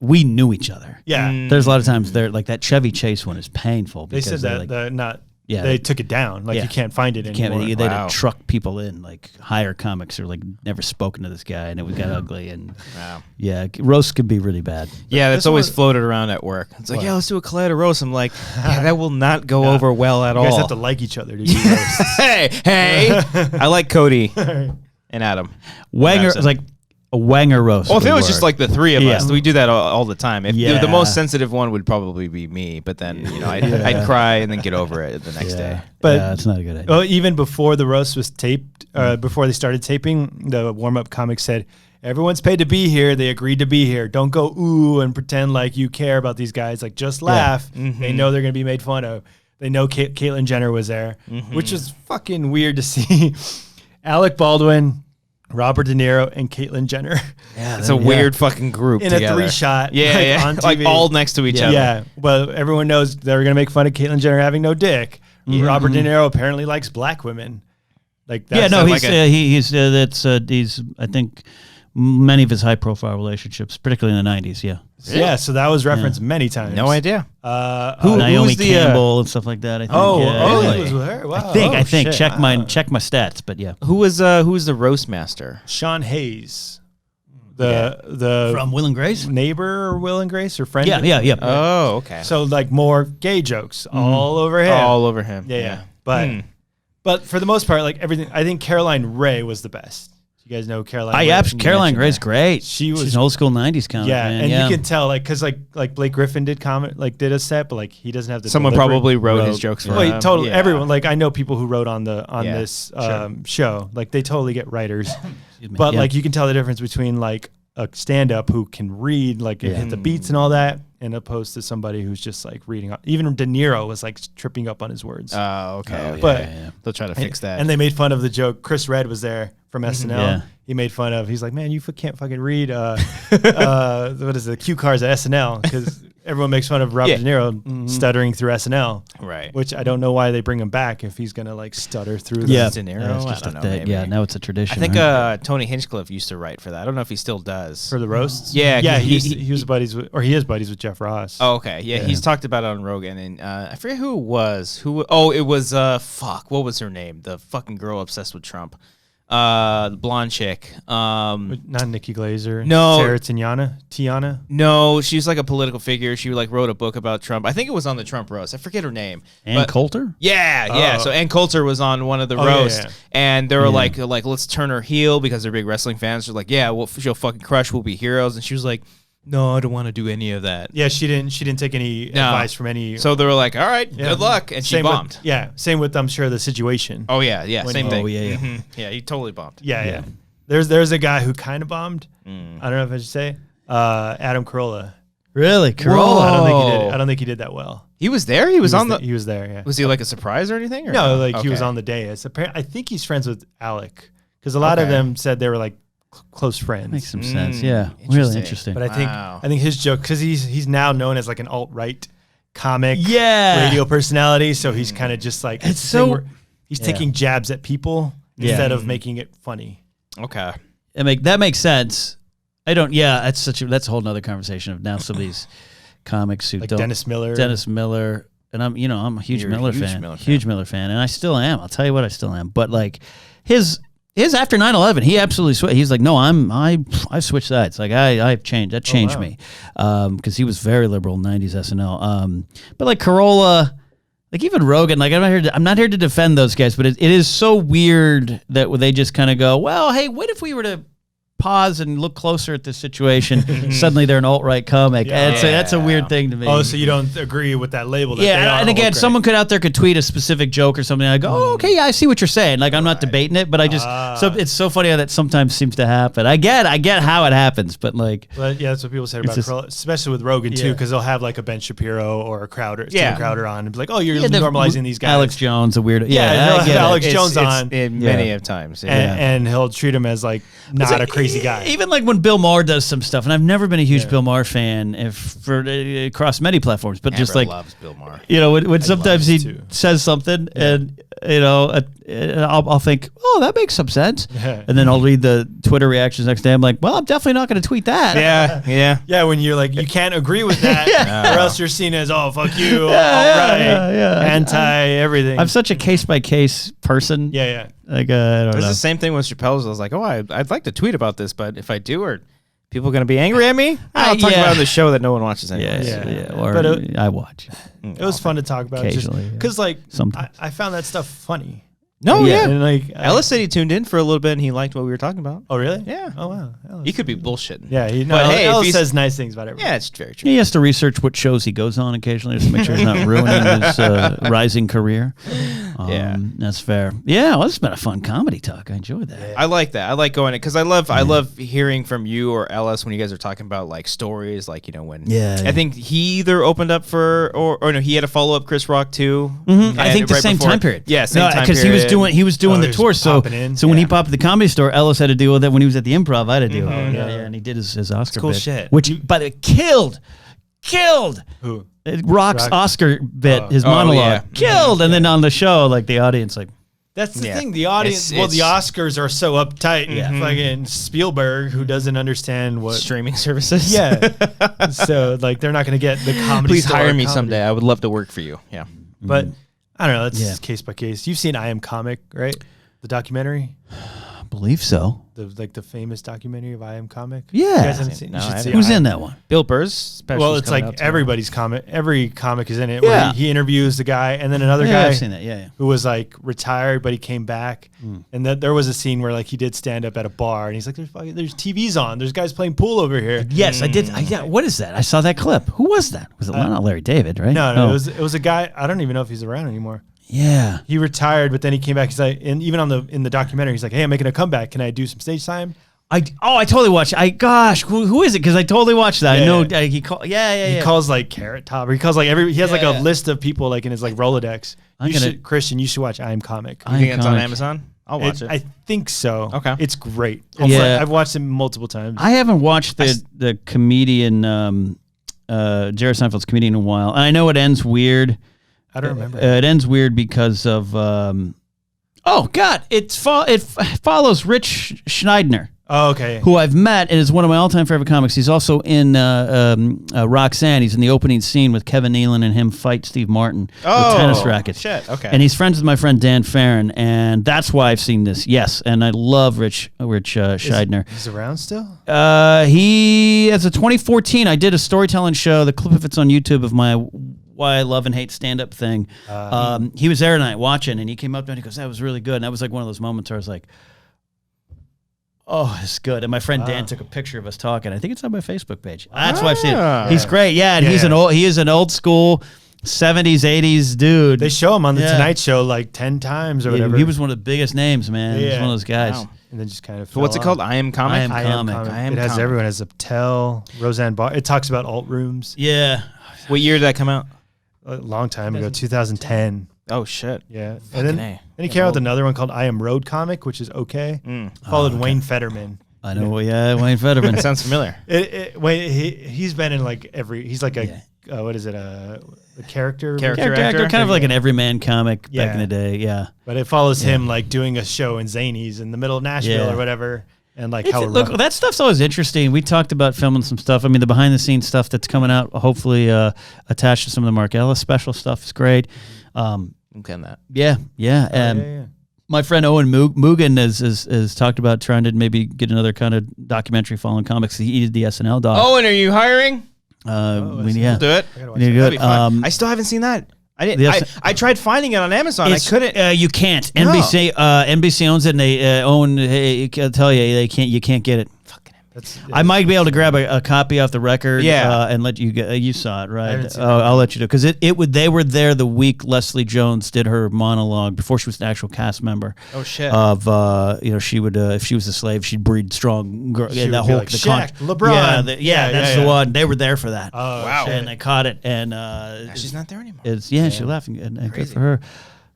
we knew each other. Yeah, There's a lot of times there, like that Chevy Chase one is painful. they said Because that Yeah, they took it down. Like you can't find it anymore. They had to truck people in, like hire comics or like never spoken to this guy, and it got ugly. And roast could be really bad. Yeah, that's always floated around at work. It's like, let's do a Collider roast. I'm like, that will not go over well at You all. guys have to like each other to do roasts. hey, I like Cody and Adam. Wanger is like a Wanger roast. Well, if it would was work. just like the three of us, we do that all the time. If Yeah. the most sensitive one would probably be me, but then I'd cry and then get over it the next day. But it's not a good idea. well, even before the roast was taped, before they started taping, the warm-up comic said, "Everyone's paid to be here. They agreed to be here. Don't go ooh and pretend like you care about these guys. Like just laugh. They know they're gonna be made fun of. They know Caitlyn Jenner was there, which is fucking weird to see. Alec Baldwin, Robert De Niro, and Caitlyn Jenner. Yeah, it's a weird fucking group in together. a 3-shot. Yeah, on TV. like all next to each other. Yeah, well, everyone knows they're gonna make fun of Caitlyn Jenner having no dick. Robert De Niro apparently likes black women. Like that's he's I think many of his high profile relationships, particularly in the 90s. Yeah, so that was referenced many times. No idea. Naomi Campbell and stuff like that. I think. It was with her. Wow. I think shit. check my stats, but yeah. Who was the roast master? Sean Hayes, the From Will and Grace. neighbor or Will and Grace or friend. Yeah. Oh, okay. So like more gay jokes all over him. All over him. Yeah. But for the most part, like everything, I think Caroline Ray was the best. You guys know Caroline. Ray? Caroline Gray's great. She's an old school 90s comic. Yeah, man. and you can tell because like Blake Griffin did a set, but like he doesn't have the Someone delivery. probably wrote his jokes for him. Wait, totally. Yeah. Everyone, like I know people who wrote on this show. Like they totally get writers, but like you can tell the difference between like a stand-up who can read, like hit the beats and all that, and opposed to somebody who's just like reading. Even De Niro was like tripping up on his words. Oh, okay. But they'll try to fix that. And they made fun of the joke. Chris Redd was there from SNL. Yeah. He made fun of. He's like, man, you can't fucking read. What is it? Cue cards at SNL because everyone makes fun of Robert De Niro stuttering through SNL. Right. Which I don't know why they bring him back if he's gonna like stutter through. De Niro. It's just I don't know. Maybe. now it's a tradition. I think right? Tony Hinchcliffe used to write for that. I don't know if he still does. For the roasts. Yeah. Yeah. He was buddies with, or he is buddies with Jeff Ross. Oh, okay. Yeah, he's talked about it on Rogan, and I forget who it was. It was fuck. What was her name? The fucking girl obsessed with Trump. The blonde chick. Not Nikki Glaser. No. Sarah Tiana. No, she's like a political figure. She like wrote a book about Trump. I think it was on the Trump roast. I forget her name. Ann Coulter? Yeah. Oh. So Ann Coulter was on one of the roasts, and they were like, let's turn her heel because they're big wrestling fans. They're like, yeah, she'll fucking crush. We'll be heroes. And she was like, no, I don't want to do any of that. Yeah, she didn't take any advice from any. So they were like, all right, good luck, and she bombed. Same with I'm sure the situation. Oh yeah, same thing. Oh yeah. Mm-hmm. Yeah, he totally bombed. Yeah. There's a guy who kind of bombed. I don't know if I should say Adam Carolla. Really, Carolla? I don't think he did that well. He was there. He was He was there. Yeah. Was he like a surprise or anything? Or no, like he was on the day. I think he's friends with Alec because a lot of them said they were like close friends. Makes some sense. Yeah, really interesting. But I think his joke because he's now known as like an alt-right comic, Yeah. radio personality. So he's kind of just like It's so- he's taking jabs at people instead of making it funny. Okay. That makes sense. I don't. Yeah, that's a whole nother conversation of now some of these comics who Like don't. Dennis Miller. And I'm a huge You're Miller a huge fan. Miller fan. Huge Miller fan, and I still am. I'll tell you what, I still am. But like his after 9/11, he absolutely he's like, no, I switched sides. Like I've changed. That changed me because he was very liberal in '90s SNL. But like Carolla. Like even Rogan, like I'm not here to defend those guys, but it is so weird that they just kind of go, well, hey, what if we were to pause and look closer at this situation? Suddenly they're an alt-right comic. Yeah. And so that's a weird thing to me. Oh, so you don't agree with that label? That they Yeah, are and again, alt-right. someone could tweet a specific joke or something. And I go, oh, okay, yeah, I see what you're saying. Like I'm not debating it, but I just so it's so funny how that sometimes seems to happen. I get how it happens, but like, But yeah, that's what people say about Carolla, especially with Rogan too, because they'll have like a Ben Shapiro or a Crowder, Steven Crowder on, and be like, "Oh, you're normalizing these guys." Alex Jones, a weirdo. Yeah, Yeah, he'll I have get it. Alex Jones on many of times. and he'll treat him as like not a crazy guy. Even like when Bill Maher does some stuff, and I've never been a huge Bill Maher fan across many platforms, but just like loves Bill Maher. You know, when sometimes he too. says something, and you know, I'll think, oh, that makes some sense, and then I'll read the Twitter reactions next day. I'm like, well, I'm definitely not going to tweet that. Yeah, when you're like, you can't agree with that, or else you're seen as, oh, fuck you, all right, anti everything. I'm such a case by case person. Yeah. Like I don't It was know. the same thing with Chappelle's. I was like, oh, I'd like to tweet about this, but if I do, are people going to be angry at me? I'll talk about it on the show that no one watches anyway. Yeah. Or But I watch. It was fun to talk about, Occasionally, because like Sometimes. I found that stuff funny. No, yeah. And like Ellis said he tuned in for a little bit and he liked what we were talking about. Oh, really? Yeah. Oh, wow. Ellis. He could be bullshitting. Yeah, But hey, if Ellis he's- says nice things about everyone. Yeah, it's very true. He has to research what shows he goes on occasionally just to make sure he's not ruining his rising career. That's fair. Yeah, well, it's been a fun comedy talk. I enjoyed that. I like that. I like going it because I love hearing from you or Ellis when you guys are talking about like stories, like when I think he either opened up for or no, he had a follow up Chris Rock too. I think the right same before- time period. Yeah, same time because period. he was doing the he was tour. So popping in. when he popped at the Comedy Store, Ellis had to deal with it. When he was at the Improv, I had to deal with it. Yeah, and he did his Oscar cool bit, shit. which by the way killed Who? Rock's Rock? Oscar bit, his monologue killed, and then on the show, like the audience, like. That's the Yeah. thing. The audience, It's- the Oscars are so uptight. Fucking Spielberg, who doesn't understand what. streaming services. Yeah. So like they're not going to get the comedy. Please store hire me comedy. someday. I would love to work for you. Yeah. But I don't know. That's Yeah. case by case. You've seen I Am Comic, right? The documentary, I believe so. the famous documentary of I Am Comic. Yeah. You guys haven't seen. No, You should I see haven't. Who's I Am- in that one? Bill Burr's special. Well, it's like everybody's comic. Every comic is in it. Yeah. Where he interviews the guy, and then another Yeah, guy I've seen that. Yeah. who was like retired, but he came back. And that there was a scene where like he did stand up at a bar, and he's like, "There's TVs on. There's guys playing pool over here." Yes, I did. Yeah, what is that? I saw that clip. Who was that? Was it not Larry David, right? No, it was a guy. I don't even know if he's around anymore. Yeah. He retired, but then he came back. He's like, and even in the documentary, he's like, "Hey, I'm making a comeback. Can I do some stage time?" I totally watched. Who is it? Because I totally watched that. Yeah, I know yeah. he called. Yeah. He calls like Carrot Top, or he calls like he has like a list of people like in his like Rolodex. Christian, you should watch I Am Comic. You think it's on Amazon? I'll watch it. I think so. Okay. It's great. Yeah. I've watched it multiple times. I haven't watched the comedian Jerry Seinfeld's comedian in a while, and I know it ends weird. I don't remember. It ends weird because of. Oh God! It follows Rich Schneidner. Oh, okay. who I've met and is one of my all-time favorite comics. He's also in Roxanne. He's in the opening scene with Kevin Nealon and him fight Steve Martin with tennis rackets. Shit. Okay. And he's friends with my friend Dan Farron, and that's why I've seen this. Yes, and I love Rich Scheidner. He's around still? He, as a 2014, I did a storytelling show. The clip of it's on YouTube of my Why I Love and Hate Stand-Up thing. He was there tonight watching, and he came up to me and he goes, that was really good. And that was like one of those moments where I was like, oh, it's good. And my friend Dan took a picture of us talking. I think it's on my Facebook page. That's why I've seen it. He's great. Yeah, and he is an old school 70s, 80s dude. They show him on the Tonight Show like 10 times or whatever. He was one of the biggest names, man. He was one of those guys. Wow. And then just kind of So what's it called? I Am Comic? I Am Comic. It has everyone. It has Aptel, Roseanne Barr. It talks about alt rooms. Yeah. What year did that come out? A long time ago, 2010. Oh, shit. Yeah. And then he came out with another one called I Am Road Comic, which is okay. Followed Wayne Fetterman. I know. Wayne Fetterman. That sounds familiar. He's been in like he's like a, what is it? A character actor, kind of like an everyman comic back in the day. Yeah. But it follows him like doing a show in Zanies in the middle of Nashville or whatever. And like look, that stuff's always interesting. We talked about filming some stuff. I mean, the behind the scenes stuff that's coming out, hopefully attached to some of the Mark Ellis special stuff is great. Okay, on that. Yeah. My friend Owen Mugen has talked about trying to maybe get another kind of documentary following comics. He did the SNL doc. Oh, and are you hiring? We'll do it. I still haven't seen that. I didn't. I tried finding it on Amazon. I couldn't. You can't. NBC owns it, and they own. I'll tell you, they can't. You can't get it. I might be able to grab a copy off the record, and let you get. You saw it, right? I'll let you know because they were there the week Leslie Jones did her monologue before she was an actual cast member. Oh shit! Of she would if she was a slave, she'd breed strong. That whole like Shaq, LeBron. That's the one. They were there for that. Oh wow! And they caught it, and she's not there anymore. She's laughing, and good for her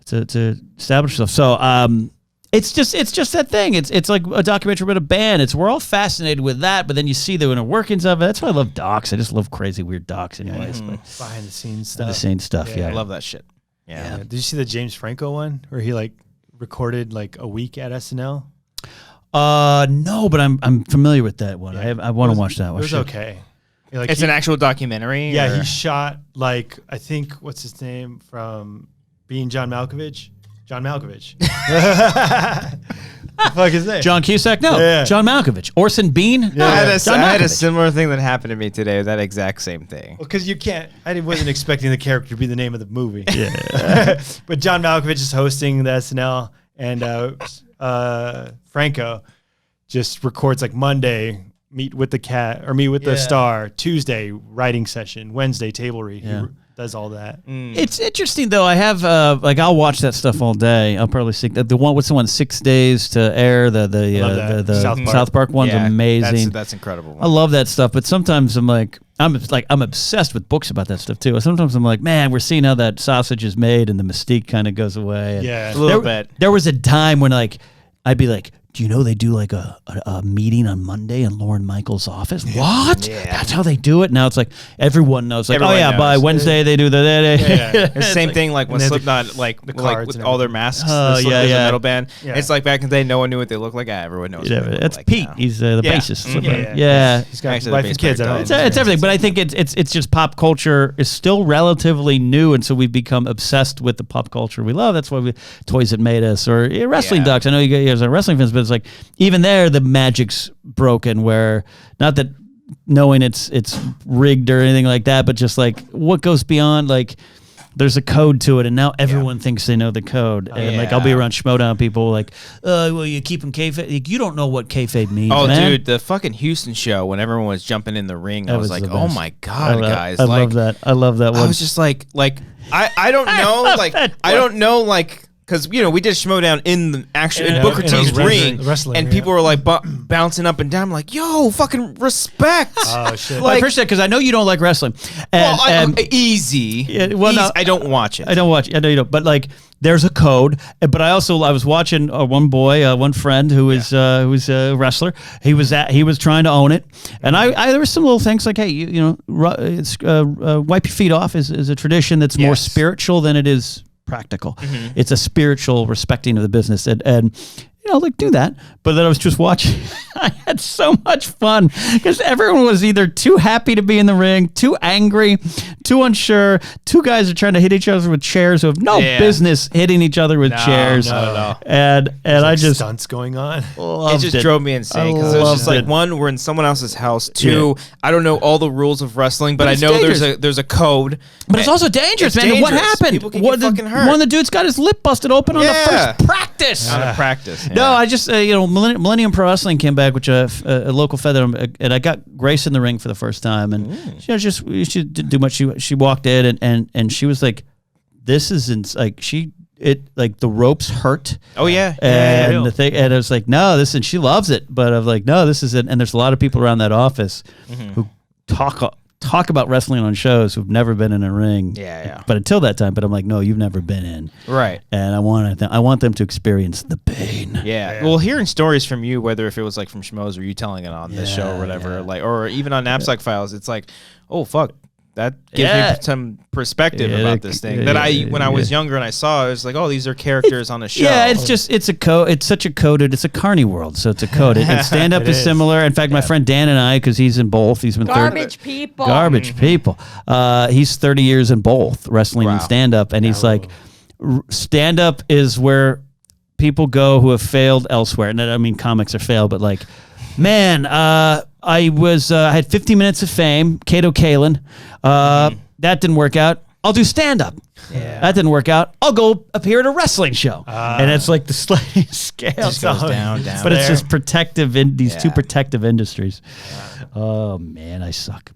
to establish herself. So. It's just that thing. It's like a documentary about a band. We're all fascinated with that, but then you see the inner workings of it. That's why I love docs. I just love crazy, weird docs, anyways. But behind the scenes stuff. Behind the scenes stuff. Yeah, I love that shit. Yeah. Did you see the James Franco one where he like recorded like a week at SNL? No, but I'm familiar with that one. I want to watch that one. It was okay. Like it's an actual documentary. Yeah, he shot like I think what's his name from Being John Malkovich. John Malkovich. The fuck is that? John Cusack? No. Yeah. John Malkovich. Orson Bean? Yeah. I had a similar thing that happened to me today. That exact same thing. Well, because you can't. I wasn't expecting the character to be the name of the movie. Yeah. But John Malkovich is hosting the SNL, and Franco just records like Monday. Meet with the cat or meet with the star. Tuesday writing session. Wednesday table read. Yeah. Does all that. It's interesting though. I have I'll watch that stuff all day. I'll probably see the one. What's the one? 6 days to air. The South Park one's amazing. That's incredible. I love that stuff. But sometimes I'm obsessed with books about that stuff too. Sometimes I'm like, man, we're seeing how that sausage is made, and the mystique kind of goes away. And a little bit. There was a time when I'd be like, do you know they do like a meeting on Monday in Lauren Michaels' office? What? Yeah. That's how they do it? Now it's like everyone knows. Like, everyone knows. By Wednesday they do the. It's the same thing like when Slipknot like with all their masks. The metal band. Yeah. It's like back in the day, no one knew what they looked like. Everyone knows. It's like Pete. Now. He's the bassist. Mm-hmm. Yeah. He's got wife and kids. It's everything. But I think it's just pop culture is still relatively new, and so we've become obsessed with the pop culture we love. That's why Toys That Made Us or wrestling docs. I know you guys are wrestling fans, but it's like even there the magic's broken, where not that knowing it's rigged or anything like that, but just like what goes beyond, like there's a code to it, and now everyone thinks they know the code. And like I'll be around Schmodown people like, well, you keep them kayfabe. Like, you don't know what kayfabe means. Oh, man. dude, the fucking Houston show when everyone was jumping in the ring, I was like, oh my god, guys! I love that. I love that one. I was just like I don't know, I don't know, like. Because, we did Schmodown in the actual in Booker T's ring, and people were like bouncing up and down. I'm like, yo, fucking respect. Oh, shit. Well, I appreciate it because I know you don't like wrestling. Easy. Yeah, I don't watch it. I don't watch it. I know you don't. But, like, there's a code. But I was watching one boy, one friend who's a wrestler. He was trying to own it. And there were some little things like, hey, it's wipe your feet off is a tradition that's more spiritual than it is practical. It's a spiritual respecting of the business, and like do that. But then I was just watching I had so much fun because everyone was either too happy to be in the ring, too angry, too unsure. Two guys are trying to hit each other with chairs who have no business hitting each other with chairs. No. And I just stunts going on. It just drove me insane because it was just like, one, we're in someone else's house. Two, I don't know all the rules of wrestling, but I know there's a code. But it's also dangerous, man. Dangerous. What happened? People can get fucking hurt. One of the dudes got his lip busted open on the first practice. On a practice. No, I just Millennium Pro Wrestling came back, which a local feather, and I got Grace in the ring for the first time, and she didn't do much. She walked in and she was like, "This is like the ropes hurt." Oh yeah, and the thing, and I was like, "No, this," and she loves it, but I'm like, "No, this is it." And there's a lot of people around that office who talk about wrestling on shows who've never been in a ring. Yeah. But until that time, but I'm like, no, you've never been in. Right. And I want them to experience the pain. Yeah. Well, hearing stories from you, whether if it was like from Schmoes or you telling it on this show or whatever, like, or even on Knapsack Files, it's like, oh fuck. That gives me some perspective about this thing that when I was younger and I saw it, was like, oh, these are characters on a show. Yeah, it's a code. It's such a coded. It's a carny world, so it's a code. And stand up is similar. In fact, my friend Dan and I, because he's in both, he's been Garbage people. He's 30 years in both wrestling and stand up, and he's like, stand up is where people go who have failed elsewhere. And I mean, comics are failed, but like, man, I had 15 minutes of fame, Kato Kalin. That didn't work out. I'll do stand-up. Yeah. That didn't work out. I'll go appear at a wrestling show. And it's like the sliding scale. Just goes down. But it's just protective in these two protective industries. Yeah. Oh, man, I suck.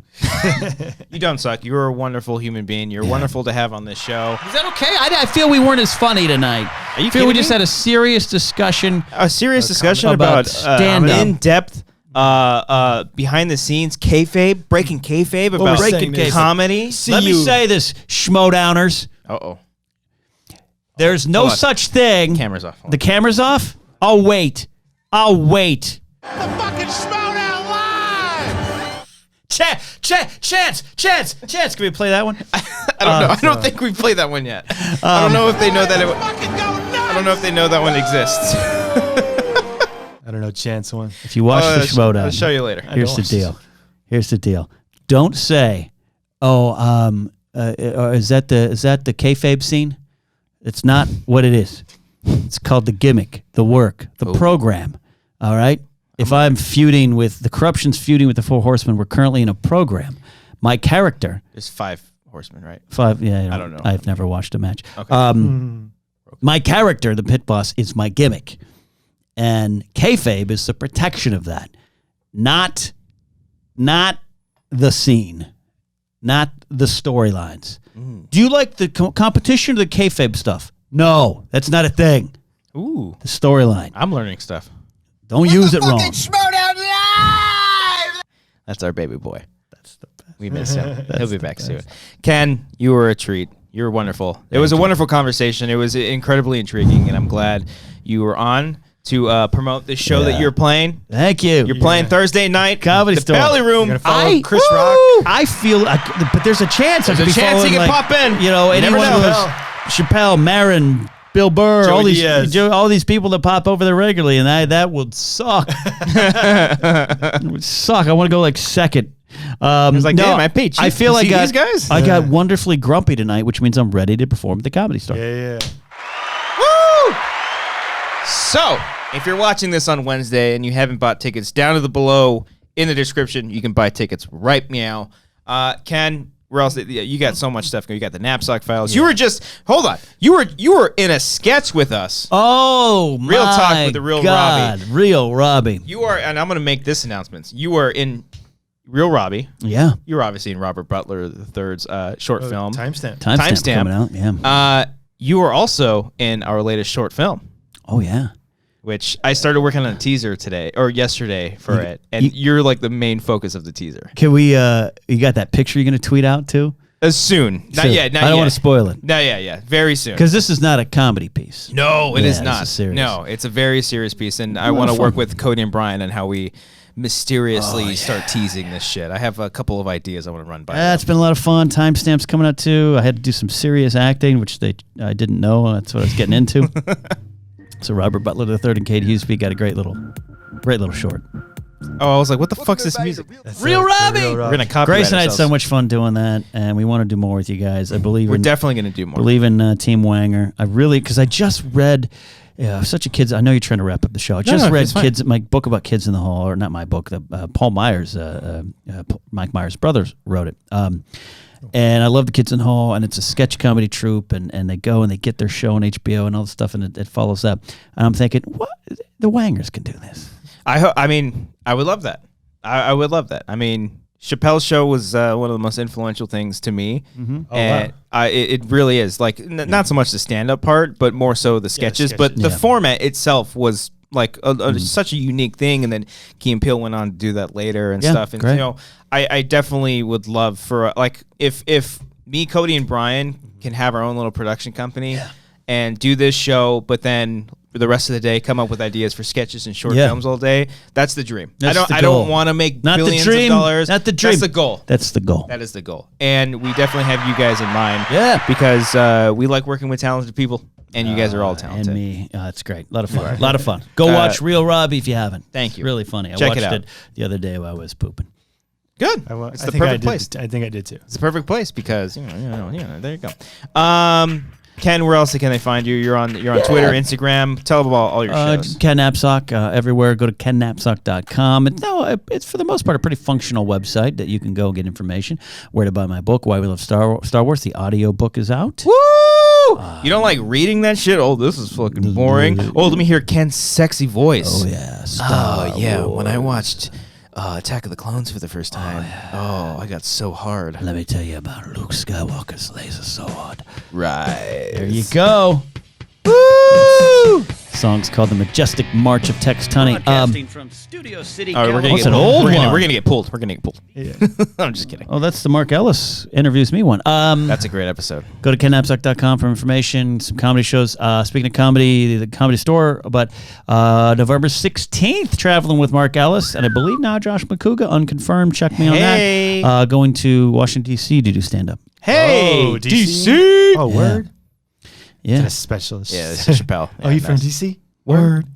You don't suck. You're a wonderful human being. You're wonderful to have on this show. Is that okay? I feel we weren't as funny tonight. Are you feel we just had a serious discussion. A serious discussion about stand-up. In-depth behind the scenes kayfabe, breaking kayfabe about comedy. Let me say this, schmodowners. Uh-oh. There's no such thing. Camera's off. The camera's off? I'll wait. The fucking Schmodown Live! Chance. Can we play that one? I don't know. I don't think we played that one yet. I don't know if they know that it. I don't know if they know that one exists. I don't know, Chance one. If you watch the Schmodown, I'll show you later. Here's the deal. Don't say, is that the kayfabe scene? It's not what it is. It's called the gimmick, the work, the program. All right? If I'm feuding with, the corruption's feuding with the Four Horsemen, we're currently in a program. My character. There's 5 horsemen, right? 5, yeah. I don't know. I've never watched a match. Okay. My character, the pit boss, is my gimmick. And kayfabe is the protection of that. Not the scene. Not the storylines. Do you like the competition or the kayfabe stuff? No, that's not a thing. Ooh. The storyline. I'm learning stuff. Don't use it wrong. Schmodown Live! That's our baby boy. That's the best. We miss him. He'll be back soon. Ken, you were a treat. You were wonderful. It was a wonderful conversation. It was incredibly intriguing, and I'm glad you were on to promote this show that you're playing. Thank you. You're playing Thursday night. Comedy Store. Belly Room. You're gonna follow Chris Rock. I feel, but there's a chance. There's a chance he can pop in. You know, anyone never know. who's Chappelle, Marin, Bill Burr, Joey all these people that pop over there regularly, and that would suck. It would suck. I want to go like second. I was like, damn, I paid cheap. I feel like these guys. I got wonderfully grumpy tonight, which means I'm ready to perform at the Comedy Store. Yeah. Woo! So, if you're watching this on Wednesday and you haven't bought tickets, down to the below in the description, you can buy tickets right meow. Ken, where else? You got so much stuff. You got the Knapsack Files. You were just hold on. You were in a sketch with us. Oh, Real my talk with the real God. Robbie. Real Robbie. You are, and I'm going to make this announcement. You are in Real Robbie. Yeah. You were obviously in Robert Butler III's short film. Timestamp. Timestamp coming out. Yeah. You were also in our latest short film. Oh yeah. Which I started working on a teaser today or yesterday for it, and you're like the main focus of the teaser. Can we? You got that picture you're gonna tweet out too? Soon. Not yet. I don't want to spoil it. No, yeah. Very soon. Because this is not a comedy piece. No, it is not. This is serious. No, it's a very serious piece, and I want to work with Cody and Brian on how we mysteriously start teasing this shit. I have a couple of ideas I want to run by. It's been a lot of fun. Timestamp's coming out too. I had to do some serious acting, which I didn't know. That's what I was getting into. So Robert Butler III and Kate Huseby got a great little short. Oh, I was like, what the fuck's this music? Real Robbie. We're gonna copyright Grace and I had so ourselves. much fun doing that, and we want to do more with you guys. I believe We're in, definitely gonna do more. believe in Team Wanger. I really, because I just read such a kids. I know you're trying to wrap up the show. I just read it's fine. my book about Kids in the Hall, or not my book. Paul Myers, Mike Myers' brothers wrote it. And I love the Kids in the Hall, and it's a sketch comedy troupe, and they go and they get their show on HBO and all this stuff, and it follows up. And I'm thinking, what? The Wangers can do this. I mean, I would love that. I would love that. I mean, Chappelle's show was one of the most influential things to me, and it really is. Like, not so much the stand-up part, but more so the sketches. But the format itself was like such a unique thing. And then Key and Peele went on to do that later and stuff. And great. you know, I definitely would love for like if me, Cody, and Brian can have our own little production company and do this show, but then for the rest of the day come up with ideas for sketches and short films all day. That's the dream. I don't want to make Not billions the dream. of dollars. Not the dream. That's the goal. That's the goal. That is the goal. And we definitely have you guys in mind. Yeah. Because we like working with talented people, and you guys are all talented. And me. It's great. A lot of fun. A lot of fun. Go watch Real Robbie if you haven't. Thank you. Really funny. I Check watched it out. it the other day while I was pooping. Good. It's the perfect place. I think I did too. It's the perfect place because you know, there you go. Ken, where else can they find you? You're on Twitter, Instagram. Tell them about all your shows. Ken Knapsack everywhere. Go to kennknapsack.com. It's for the most part a pretty functional website that you can go get information. Where to buy my book, Why We Love Star Wars. The audio book is out. Woo! You don't like reading that shit? Oh, this is fucking boring. Oh, let me hear Ken's sexy voice. Oh yeah. When I watched Attack of the Clones for the first time, I got so hard. Let me tell you about Luke Skywalker's laser sword. Right. There you go. Woo! Song's called The Majestic March of Tex Tunney. From Studio City, All right, we're gonna What's get an pulled. old We're one? gonna get pulled. We're gonna get pulled. Yeah. I'm just kidding. Oh, that's the Mark Ellis interviews me one. That's a great episode. Go to kennknapsack.com for information, some comedy shows. Speaking of comedy, the Comedy Store, but November 16th, traveling with Mark Ellis, and I believe now Josh McCouga, unconfirmed. Check me on Hey. that. Going to Washington, D.C. to do stand-up. Hey, Oh, DC. Oh, word. Yeah. A specialist. Yeah, this is Chappelle. Oh, you from DC? Word.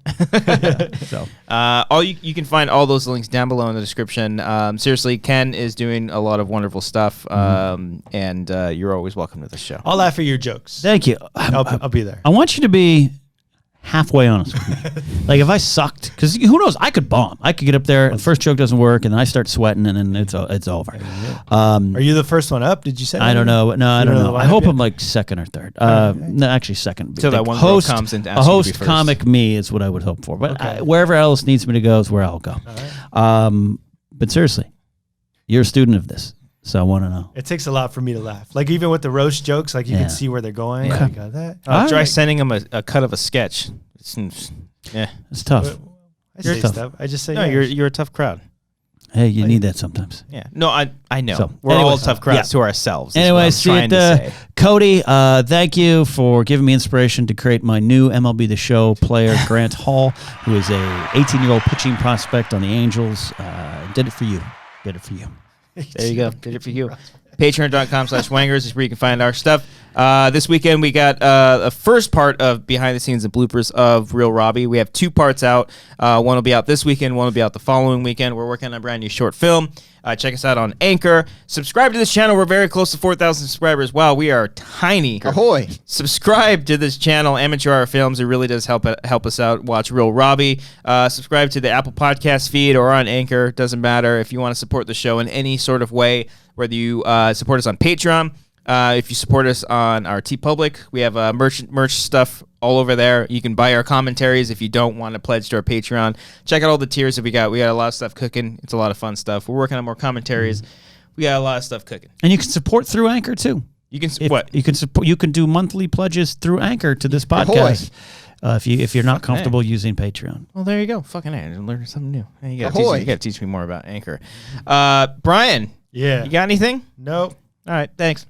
So All you can find all those links down below in the description. Seriously, Ken is doing a lot of wonderful stuff, and you're always welcome to the show. I'll laugh at your jokes. thank you. I'll be there. I want you to be halfway honest with me. Like if I sucked, because who knows, I could bomb. I could get up there, and the first joke doesn't work, and then I start sweating, and then it's over. Are you the first one up? Did you say? I don't know. No, I You don't know know. the I lineup hope yet? I'm like second or third. No, actually second. Till that Like one girl comes in to ask a you to be host first. comic me is what I would hope for. But wherever Alice needs me to go is where I'll go. But seriously, you're a student of this, so I want to know. It takes a lot for me to laugh. Like even with the roast jokes, like you Yeah. can see where they're going. Okay. You got that. Try sending him a cut of a sketch. Yeah. It's tough. I say tough. stuff. I just say No, yeah. you're a tough crowd. Hey, you need that sometimes. Yeah. No, I know. So, We're all anyways, tough crowds to ourselves. is what Anyway, I'm see trying it, to say. Cody. Thank you for giving me inspiration to create my new MLB The Show player, Grant Hall, who is a 18-year-old pitching prospect on the Angels. Did it for you. Did it for you. There you go. Did it for you. Patreon.com/Wangers is where you can find our stuff. This weekend we got a first part of behind the scenes and bloopers of Real Robbie. We have 2 parts out. One will be out this weekend. One will be out the following weekend. We're working on a brand new short film. Check us out on Anchor. Subscribe to this channel. We're very close to 4,000 subscribers. Wow, we are tiny. Ahoy. Subscribe to this channel, Amateur Hour Films. It really does help us out. Watch Real Robbie. Subscribe to the Apple Podcast feed or on Anchor. Doesn't matter. If you want to support the show in any sort of way, whether you support us on Patreon, if you support us on our TeePublic, we have merch stuff all over there. You can buy our commentaries if you don't want to pledge to our Patreon. Check out all the tiers that we got. We got a lot of stuff cooking. It's a lot of fun stuff. We're working on more commentaries. We got a lot of stuff cooking. And you can support through Anchor too. You can If you can support, you can do monthly pledges through Anchor to this podcast. If you're not comfortable using Patreon. Well, there you go. Fucking A. I learned something new. Hey, you Ahoy. got to teach me more about Anchor. Brian, Yeah. you got anything? Nope. All right, thanks.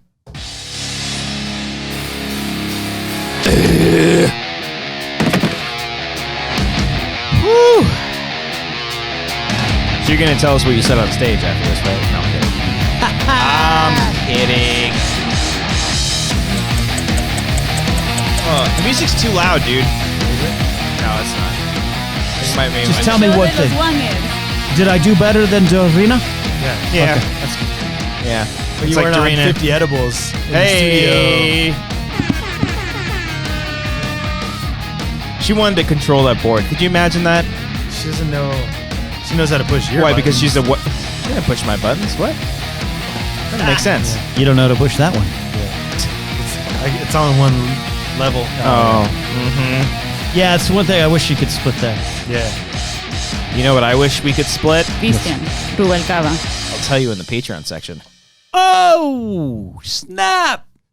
Whew. So you're gonna tell us what you said on stage after this, right? No, I'm kidding. I'm kidding. Oh, the music's too loud, dude. No, it's not. This might be Just tell me what the. Did I do better than Dorina? Yeah. Yeah. Okay. That's good. Yeah. But It's you weren't on Dorina. 50 edibles in the studio. Hey. She wanted to control that board. Could you imagine that? She doesn't know. She knows how to push your Why? Because she's a buttons. what? She didn't push my buttons. What? That makes sense. You don't know how to push that one. It's on one level. Oh. Yeah, it's one thing I wish you could split that. Yeah. You know what I wish we could split? Christian Rubalcaba. I'll tell you in the Patreon section. Oh, snap.